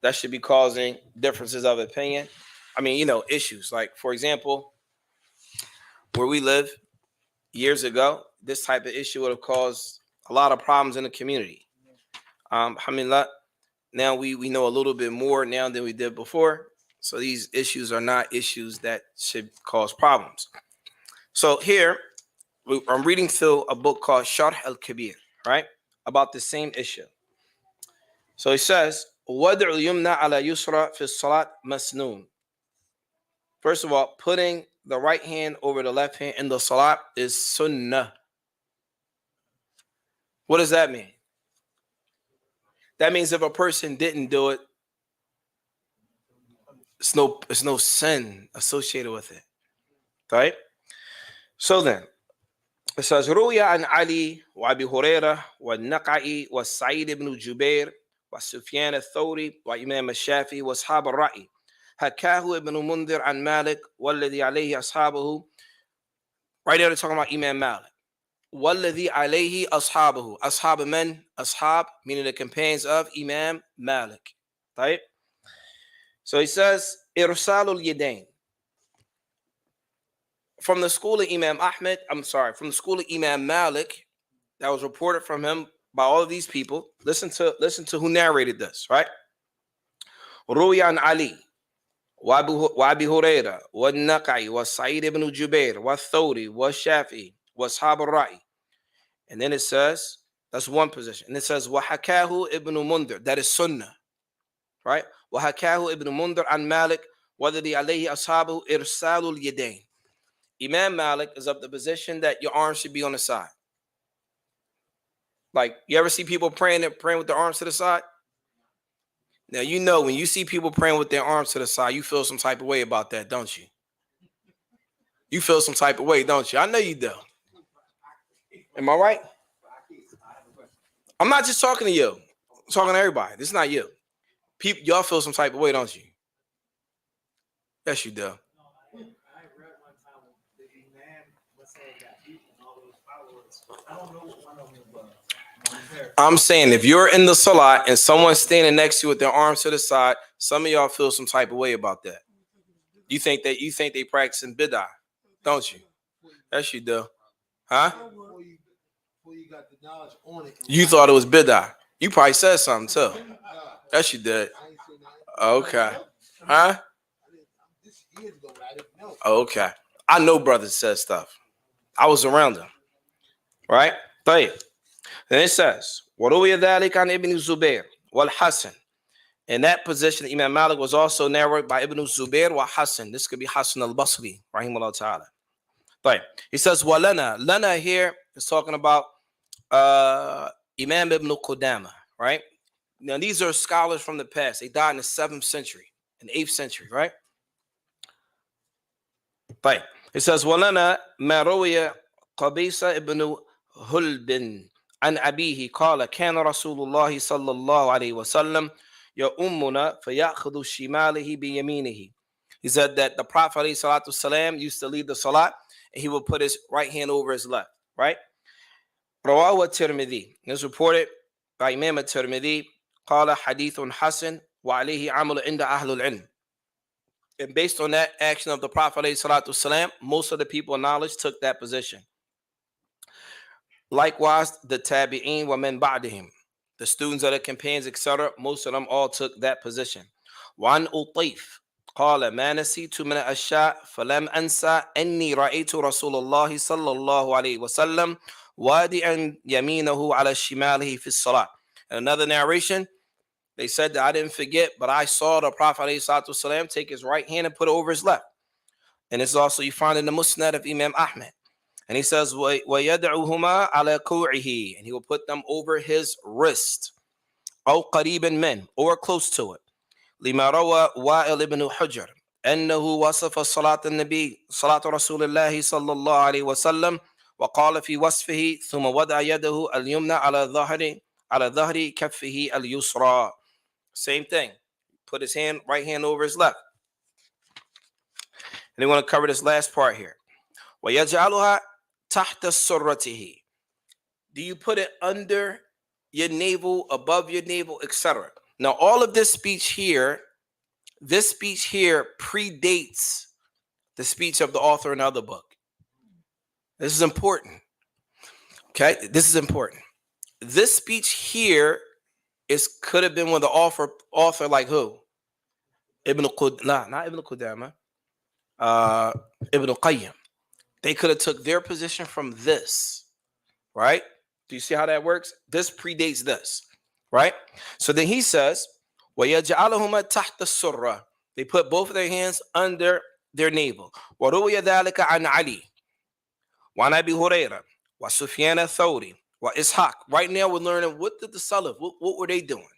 that should be causing differences of opinion. I mean, issues like, for example, where we live years ago, this type of issue would have caused a lot of problems in the community. Alhamdulillah, now we know a little bit more now than we did before. So these issues are not issues that should cause problems. So here, I'm reading through a book called Sharh al-Kabir, right? About the same issue. So he says, وَدْعُ الْيُمْنَى عَلَى يُسْرَى فِي الصَّلَاةِ مَسْنُونَ. First of all, putting the right hand over the left hand in the salat is sunnah. What does that mean? That means if a person didn't do it, it's no sin associated with it. Right? So then, it says, روي عن علي وأبي هريرة والنقعي والسعيد بن جبير وسفيان الثوري وإمام الشافعي وأصحاب الرأي حكاه ابن منذر عن مالك والذي عليه أصحابه. Right there they're talking about Imam Malik. والذي عليه أصحابه. أصحاب من? أصحاب meaning the companions of Imam Malik. Right? So he says, Irsalul Yadain. From the school of Imam Ahmed, from the school of Imam Malik, that was reported from him by all of these people. Listen to who narrated this, right? Ruyan Ali, وأبي هريرة والنقعي وسعيد بن جبير والثوري والشافعي وأصحاب الرأي. And then it says, that's one position. And it says, وحكاه ابن منذر, that is Sunnah, right? وحكاه ابن منذر عن مالك وذي عليه أصحابه إرسال اليدين. Imam Malik is of the position that your arms should be on the side. Like, you ever see people praying with their arms to the side? Now, you know, when you see people praying with their arms to the side, you feel some type of way about that, don't you? You feel some type of way, don't you? I know you do. Am I right? I'm not just talking to you. I'm talking to everybody. This is not you. People, y'all feel some type of way, don't you? Yes, you do. I'm saying if you're in the salat and someone's standing next to you with their arms to the side, some of y'all feel some type of way about that. You think they practicing bid'ah, don't you? Yes, you do. Huh? Before you got the knowledge on it. You thought it was bid'ah. You probably said something too. Yes, you did. Okay. Huh? This years ago, I didn't know. Okay. I know brothers said stuff. I was around them. Right? طيب. Then it says, وَرُوِيَ ذَلِكَ عَنْ إِبْنِ الزُّبَيْرِ وَالْحَسَنِ. In that position, Imam Malik was also narrated by Ibn Zubair wa Hassan. This could be Hassan al-Basri, rahimahullah ta'ala. Right. He says, وَلَنَا. Lana here is talking about Imam Ibn Qudama, right? Now, these are scholars from the past. They died in the 7th century, in the 8th century, right? Right. It says, وَلَنَا مَا رُوِيَ قَبِيسَ ibn هُلْبٍ عن أبيه قال كان رسول الله صلى الله عليه وسلم يؤمنا فيأخذ شماله بيمينه. He said that the Prophet ﷺ used to lead the salat and he would put his right hand over his left, right? رواه الترمذي. It's reported by Imam al-Tirmidhi قال حديث حسن وعليه عمل عند أهل العلم. And based on that action of the Prophet ﷺ, most of the people of knowledge took that position. Likewise, the tabi'een wa min ba'dihim, the students of the companions, etc., most of them all took that position. وعن أطيف قال ما نسيت من الأشياء فلم أنسى أني رأيت رسول الله صلى الله عليه وسلم وادعا يمينه على شماله في الصلاة. Another narration, they said that I didn't forget, but I saw the Prophet ﷺ take his right hand and put it over his left. And it's also, you find in the Musnad of Imam Ahmed. And he says, وَيَدْعُهُمَا عَلَى كُوعِهِ, and he will put them over his wrist. أو قريبا من, or close to it. لما روى وائل بن حجر أنه وصف صلاة النبي صلاة رسول الله صلى الله عليه وسلم وقال في وصفه ثم وضع يده اليمنى على ظهر كفه اليسرى. Same thing. Put his right hand over his left. And they want to cover this last part here. وَيَجْعَلُهَا تَحْتَ سُرَّتِهِ. Do you put it under your navel, above your navel, etc.? Now, all of this speech here predates the speech of the author in the other book. This is important. Okay, this is important. This speech here could have been with the author like who? Not Ibn Qudama. Ibn Qayyim. They could have took their position from this, right? Do you see how that works? This predates this, right? So then he says, وَيَجْعَلُهُمَا تَحْتَ السُّرَّةِ. They put both of their hands under their navel. وَرُوِيَ ذَلِكَ عَنْ عَلِي وَعَنْ أَبِي هُرَيْرَةَ وَسُفْيَانَ الثَّوْرِي وَإِسْحَاقَ. Right now we're learning, what did the Salaf, what were they doing?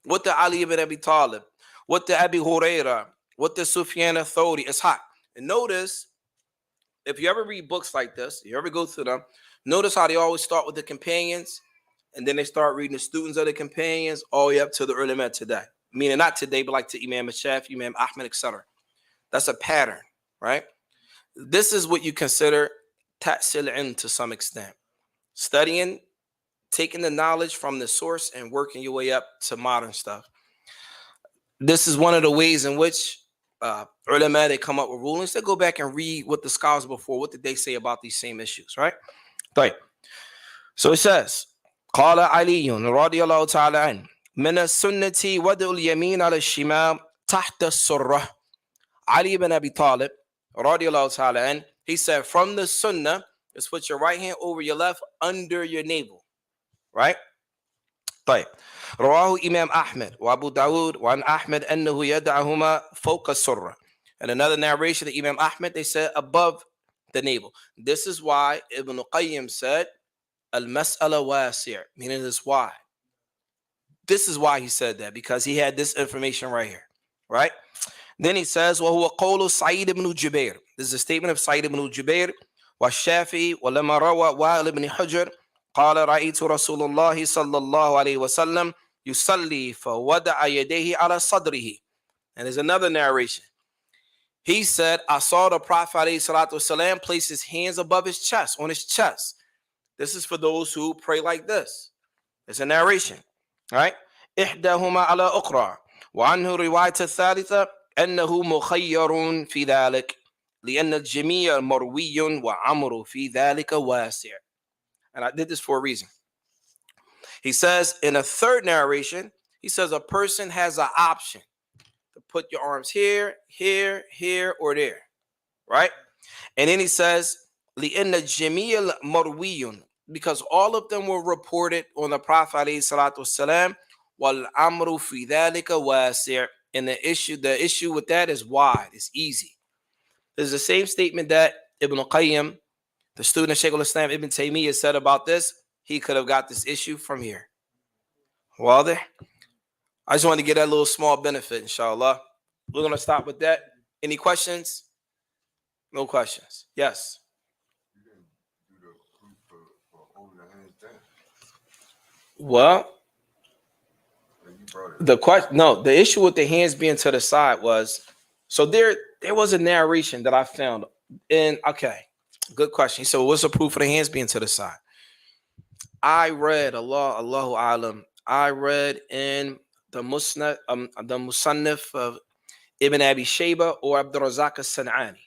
What did Ali ibn Abi Talib? What did Abi Hurairah? What did Sufyan al-Thawri? Ishaq. And notice, if you ever read books like this, you ever go through them, notice how they always start with the companions, and then they start reading the students of the companions all the way up to the ulama today. Meaning not today, but like to Imam al-Shafi, Imam Ahmed, etc. That's a pattern, right? This is what you consider ta'sil ilm to some extent. Studying, taking the knowledge from the source and working your way up to modern stuff. this is one of the ways in which ulama, they come up with rulings. They go back and read what the scholars before, what did they say about these same issues, right? Right. So it says, قال علي رضي الله تعالى عنه من السنة وضع اليمين على الشمال تحت السرة. Ali ibn Abi Talib رضي الله تعالى عنه, he said, from the sunnah is put your right hand over your left under your navel, right? طيب. رواه إمام أحمد وأبو داود وعن أحمد أنه يدعهما فوق السرة. And another narration of Imam Ahmed, they said above the navel. This is why Ibn Qayyim said Al-Mas'ala wasi', meaning it's wide. This is why he said that, because he had this information right here, right? Then he says, وَهُوَ قَوْلُ سَعِيدِ ibn Jubair. This is a statement of Sa'id ibn Jubair, وَالشَّافِي وَلَمَا رَوَى وَائِلِ ibn Hujr قال رأيت رسول الله صلى الله عليه وسلم يصلي فوضع يديه على صدره. And there's another narration. He said, I saw the Prophet عليه الصلاة والسلام place his hands above his chest, on his chest. This is for those who pray like this. It's a narration, right? إحداهما على أخرى وعنه رواية الثالثة أنه مخير في ذلك لأن الجميع مروي وعمر في ذلك واسع. And I did this for a reason. He says in a third narration, he says a person has an option to put your arms here, here, here, or there, right? And then he says, لِأَنَّ الْجَمِيعَ مَرْوِيٌّ, because all of them were reported on the Prophet ﷺ, وَالْأَمْرُ فِي ذَلِكَ وَاسِعٌ, and the issue with that is wide, it's easy. There's the same statement that Ibn Qayyim, the student of Shaykh al-Islam Ibn Taymiyyah, said about this. He could have got this issue from here. Well, there. I just want to get that little small benefit, inshallah. We're going to stop with that. Any questions? No questions. Yes. You didn't do the proof for holding the hands down. Well, And you brought it. the issue with the hands being to the side was, so there was a narration that I found. And okay, good question. So what's the proof for the hands being to the side? I read Allahu Alam. I read in the Musannif of Ibn Abi Shayba or Abdul Razak al-San'ani,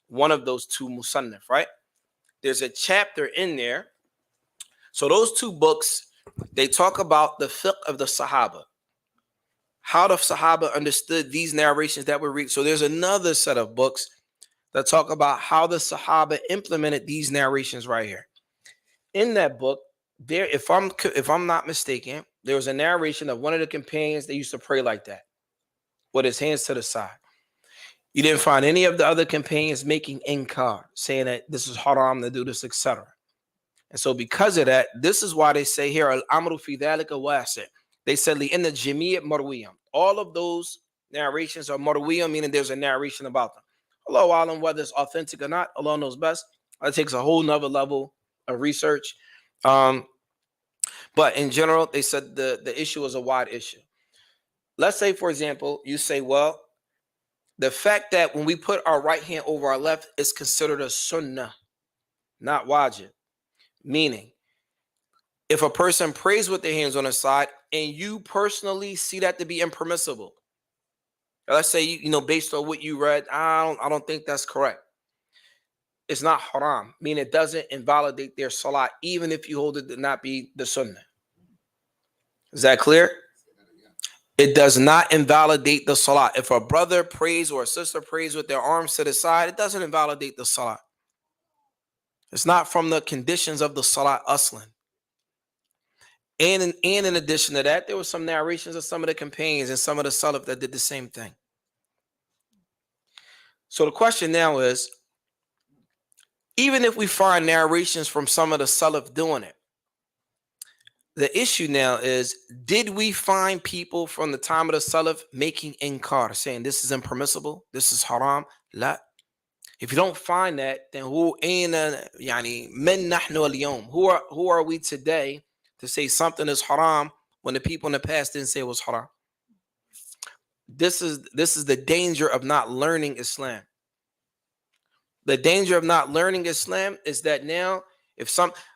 one of those two Musannif, right? There's a chapter in there. So those two books, they talk about the fiqh of the Sahaba, how the Sahaba understood these narrations that were read. So there's another set of books that talk about how the Sahaba implemented these narrations right here. In that book, there, if I'm not mistaken, there was a narration of one of the companions that used to pray like that, with his hands to the side. You didn't find any of the other companions making inkar, saying that this is haram to do this, etc. And so because of that, this is why they say here, al-amru fi dhalika wasi'. They said, li-inna jami'at marwiyam. All of those narrations are marwiyam, meaning there's a narration about them. Allahu alam, whether it's authentic or not, Allah knows best. That takes a whole nother level of research. But in general, they said the issue is a wide issue. Let's say, for example, you say, well, the fact that when we put our right hand over our left is considered a sunnah, not wajib. Meaning, if a person prays with their hands on the side and you personally see that to be impermissible, let's say, you know, based on what you read, I don't think that's correct. It's not haram, meaning it doesn't invalidate their salat, even if you hold it to not be the sunnah. Is that clear? It does not invalidate the salat. If a brother prays or a sister prays with their arms to the side, it doesn't invalidate the salat. It's not from the conditions of the salat aslan. And in addition to that, there were some narrations of some of the companions and some of the salaf that did the same thing. So the question now is, even if we find narrations from some of the salaf doing it, the issue now is, did we find people from the time of the salaf making inkar, saying this is impermissible, this is haram? La. If you don't find that, then who are we today to say something is haram when the people in the past didn't say it was haram? This is the danger of not learning Islam. The danger of not learning Islam is that now,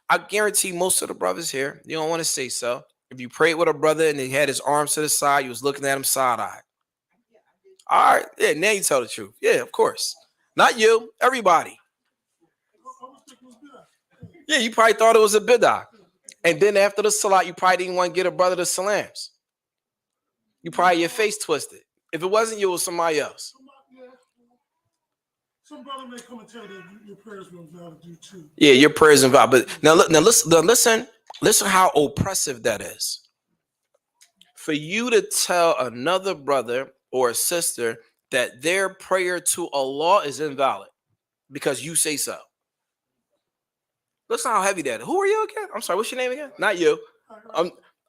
I guarantee most of the brothers here, you don't want to say so. If you prayed with a brother and he had his arms to the side, you was looking at him side-eyed. All right. Yeah, now you tell the truth. Yeah, of course. Not you, everybody. Yeah, you probably thought it was a bid'ah. And then after the salat, you probably didn't want to get a brother the salams. You probably your face twisted. If it wasn't you, it was somebody else. Some brother may come and tell you that your prayers were invalid due too. Yeah, your prayers involved. But now listen how oppressive that is. For you to tell another brother or a sister that their prayer to Allah is invalid because you say so. Listen how heavy that is. Who are you again? I'm sorry, what's your name again? Not you.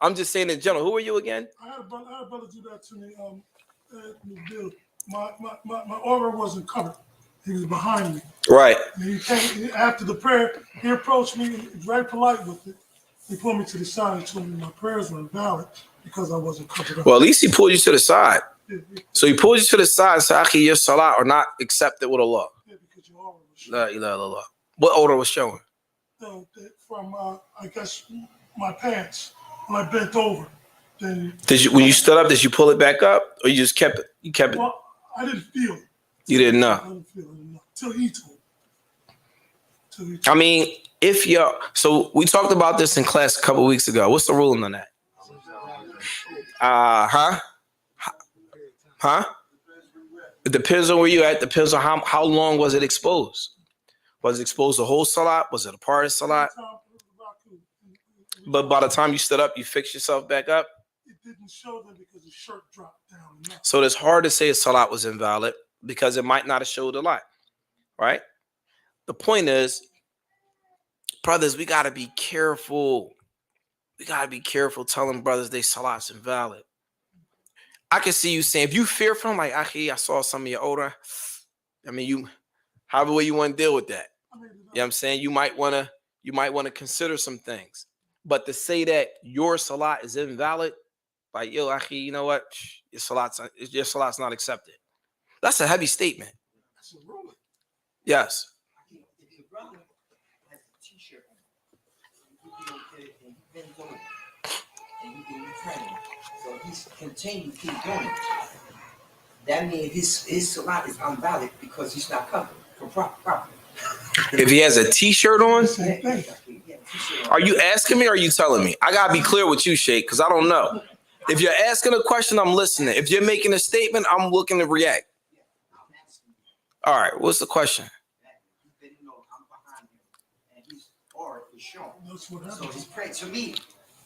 I'm just saying in general. Who are you again? I had a brother do that to me. My aura wasn't covered. He was behind me. Right. And he came after the prayer. He approached me, very polite with it. He pulled me to the side and told me my prayers were invalid because I wasn't covered up. Well, at least he pulled you to the side. Yeah, So he pulled you to the side and said, "Akhi, your salat are not accepted with Allah." yeah, because your aura was La ilaha illallah. What order was showing? from I guess my pants when I bent over. Then When you stood up, did you pull it back up, or you just kept it? You kept it. Well, I didn't feel it. You didn't I know. didn't feel it until he told me. I mean, so we talked about this in class a couple weeks ago. What's the ruling on that? Huh? It depends on where you at. Depends on how long was it exposed. Was it exposed the whole salat? Was it a part of salat? But by the time you stood up, you fixed yourself back up. It didn't show them because the shirt dropped down enough. So it's hard to say a salat was invalid because it might not have showed a lot, right? The point is, brothers, we got to be careful. We got to be careful telling brothers they salat's invalid. I can see you saying, if you fear from like, Akhi, I saw some of your older. I mean, however way you want to deal with that. You know what I'm saying? You might want to consider some things. But to say that your salat is invalid, like, yo, Akhi, you know what? Your salat's not accepted. That's a heavy statement. That's a ruling. Yes. If your brother has a t-shirt on, you bends over and you training, so he's continue to keep doing it. That means his salat is invalid because he's not covered for properly. If he has a t-shirt on, Same thing. are you asking me or are you telling me? I gotta be clear with you, Sheikh, because I don't know. If you're asking a question, I'm listening. If you're making a statement, I'm looking to react. All right, what's the question? That's what So happened. his prayer, to me,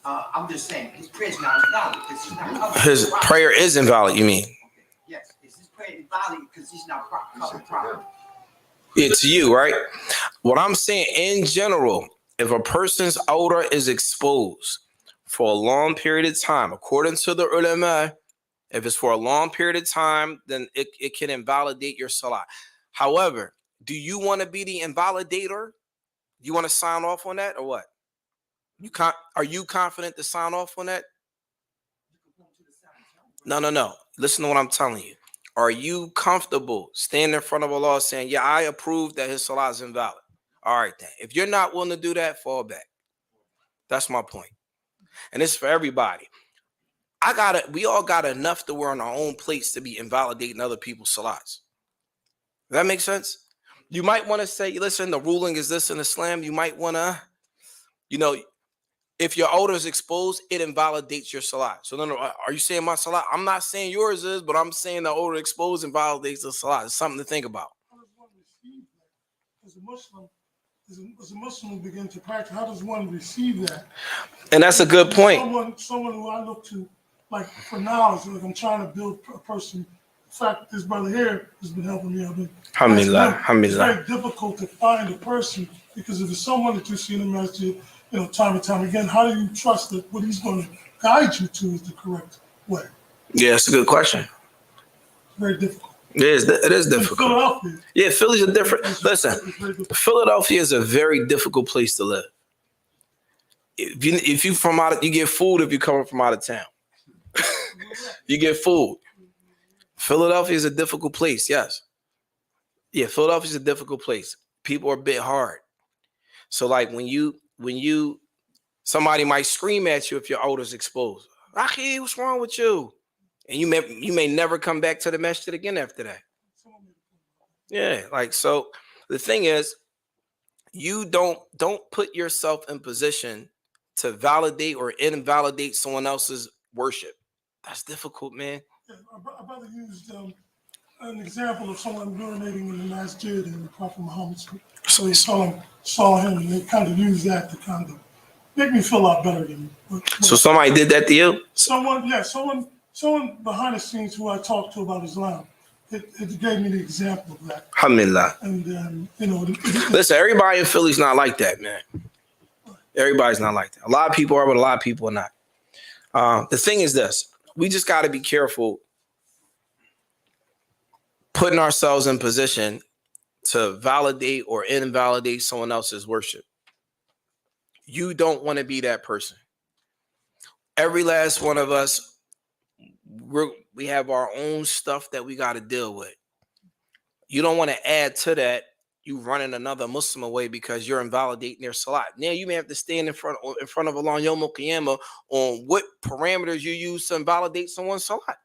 I'm just saying, his prayer is not invalid because he's not covered. His prayer is invalid, you mean? Yes, is his prayer invalid because he's not covered properly? It's you, right? What I'm saying in general, if a person's aura is exposed for a long period of time, according to the ulama, if it's for a long period of time, then it can invalidate your salah. However, do you want to be the invalidator? Do you want to sign off on that or what? Are you confident to sign off on that? No. Listen to what I'm telling you. Are you comfortable standing in front of Allah saying, yeah, I approve that his salah is invalid? All right, then. If you're not willing to do that, fall back. That's my point. And it's for everybody. We all got enough to wear on our own plates to be invalidating other people's salats. Does that make sense? You might want to say, listen, the ruling is this in Islam. You might want to, if your odor is exposed, it invalidates your salat. So no, are you saying my salat? I'm not saying yours is, but I'm saying the odor exposed invalidates the salat. It's something to think about. How does one receive that? As a Muslim begin to practice, how does one receive that? And that's a good point. Someone who I look to, like for knowledge, like I'm trying to build a person. In fact, this brother here has been helping me. Alhamdulillah. It's very difficult to find a person because if it's someone that you see in the masjid, time and time again, how do you trust that what he's going to guide you to is the correct way? Yeah, it's a good question. It's very difficult. It is difficult. Philadelphia. Yeah, Philly's a different. Listen, Philadelphia is a very difficult place to live. If you from out, you get food if you're coming from out of town. You get food. Philadelphia is a difficult place. Yes. Yeah, Philadelphia is a difficult place. People are a bit hard. So like when somebody might scream at you if your odor's exposed. Akhi, what's wrong with you? And you may never come back to the masjid again after that. Yeah, like, so the thing is, you don't put yourself in position to validate or invalidate someone else's worship. That's difficult, man. Yeah, our brother used an example of someone urinating in the masjid and the Prophet Muhammad. So he saw him, and they kind of used that to kind of make me feel a lot better than. So somebody did that to you? Someone behind the scenes who I talked to about Islam. It gave me the example of that. Alhamdulillah. And Listen, everybody in Philly's not like that, man. Everybody's not like that. A lot of people are, but a lot of people are not. The thing is this: we just got to be careful putting ourselves in position to validate or invalidate someone else's worship. You don't want to be that person. Every last one of us, we have our own stuff that we got to deal with. You don't want to add to that. You running another Muslim away because you're invalidating their salat. Now you may have to stand in front of Allah on Yawm al-Qiyamah on what parameters you use to invalidate someone's salat.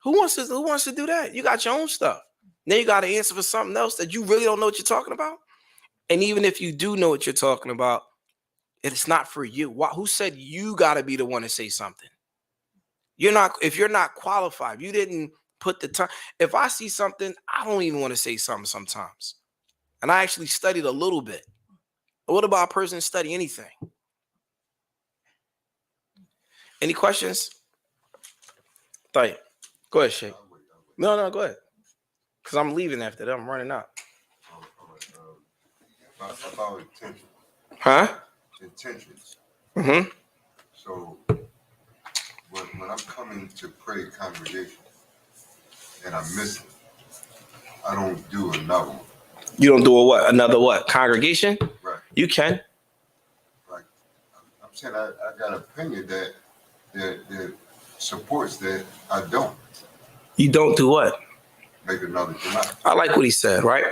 Who wants to do that? You got your own stuff. Now you got to answer for something else that you really don't know what you're talking about. And even if you do know what you're talking about, it's not for you. Who said you got to be the one to say something? If you're not qualified, you didn't put the time. If I see something, I don't even want to say something sometimes. And I actually studied a little bit. But what about a person study anything? Any questions? Go ahead, Sheikh. No, go ahead. Because I'm leaving after that. I'm running out. About intentions. Huh? Intentions. Mm-hmm. So when I'm coming to pray congregation and I miss it, I don't do another one. You don't do a what? Another what? Congregation? Right. You can. Like I'm saying, I got an opinion that supports that I don't. You don't do what? Make another Jamaat. I like what he said, right?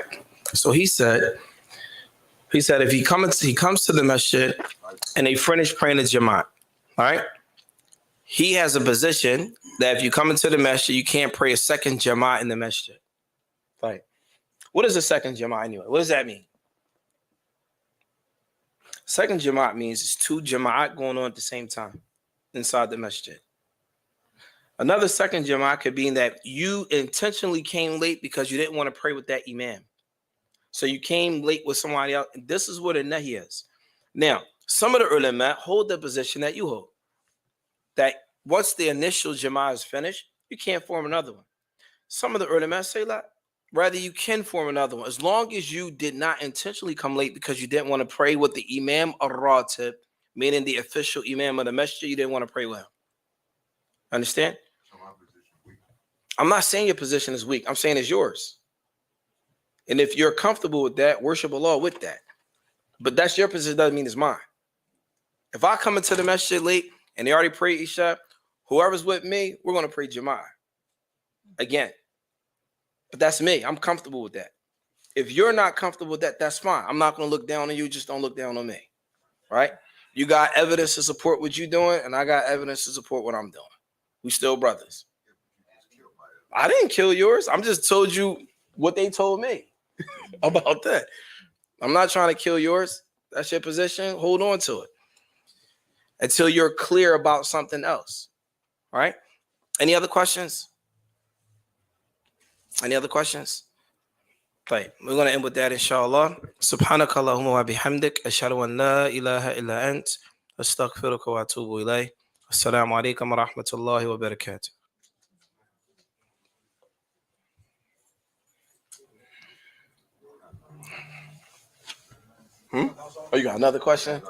So he said if he comes to the masjid and they finish praying the Jamaat, all right? He has a position that if you come into the masjid, you can't pray a second Jamaat in the masjid. Right? What is a second Jamaat anyway? What does that mean? Second Jamaat means it's two Jamaat going on at the same time inside the masjid. Another second Jamaat could be that you intentionally came late because you didn't want to pray with that imam. So you came late with somebody else. And this is what a nahi is. Now, some of the ulama hold the position that you hold. That once the initial Jamaat is finished, you can't form another one. Some of the ulama say that rather you can form another one as long as you did not intentionally come late because you didn't want to pray with the Imam al-Ratib, meaning the official Imam of the masjid. You didn't want to pray with him. Understand? So my position weak. I'm not saying your position is weak. I'm saying it's yours. And if you're comfortable with that, worship Allah with that. But that's your position, doesn't mean it's mine. If I come into the masjid late and they already prayed Isha, whoever's with me, we're going to pray Jama'ah again. But that's me. I'm comfortable with that. If you're not comfortable with that, that's fine. I'm not going to look down on you. Just don't look down on me. Right? You got evidence to support what you're doing, and I got evidence to support what I'm doing. We still brothers. I didn't kill yours. I'm just told you what they told me about that. I'm not trying to kill yours. That's your position. Hold on to it until you're clear about something else. All right? Any other questions? Any other questions? Right. We're going to end with that, inshallah. Subhanaka Allahumma wa bihamdik. Ashhadu an la ilaha illa ant. Astaghfiruka wa atubu ilayh. Assalamu alaikum wa rahmatullahi wa barakatuh. Oh, you got another question?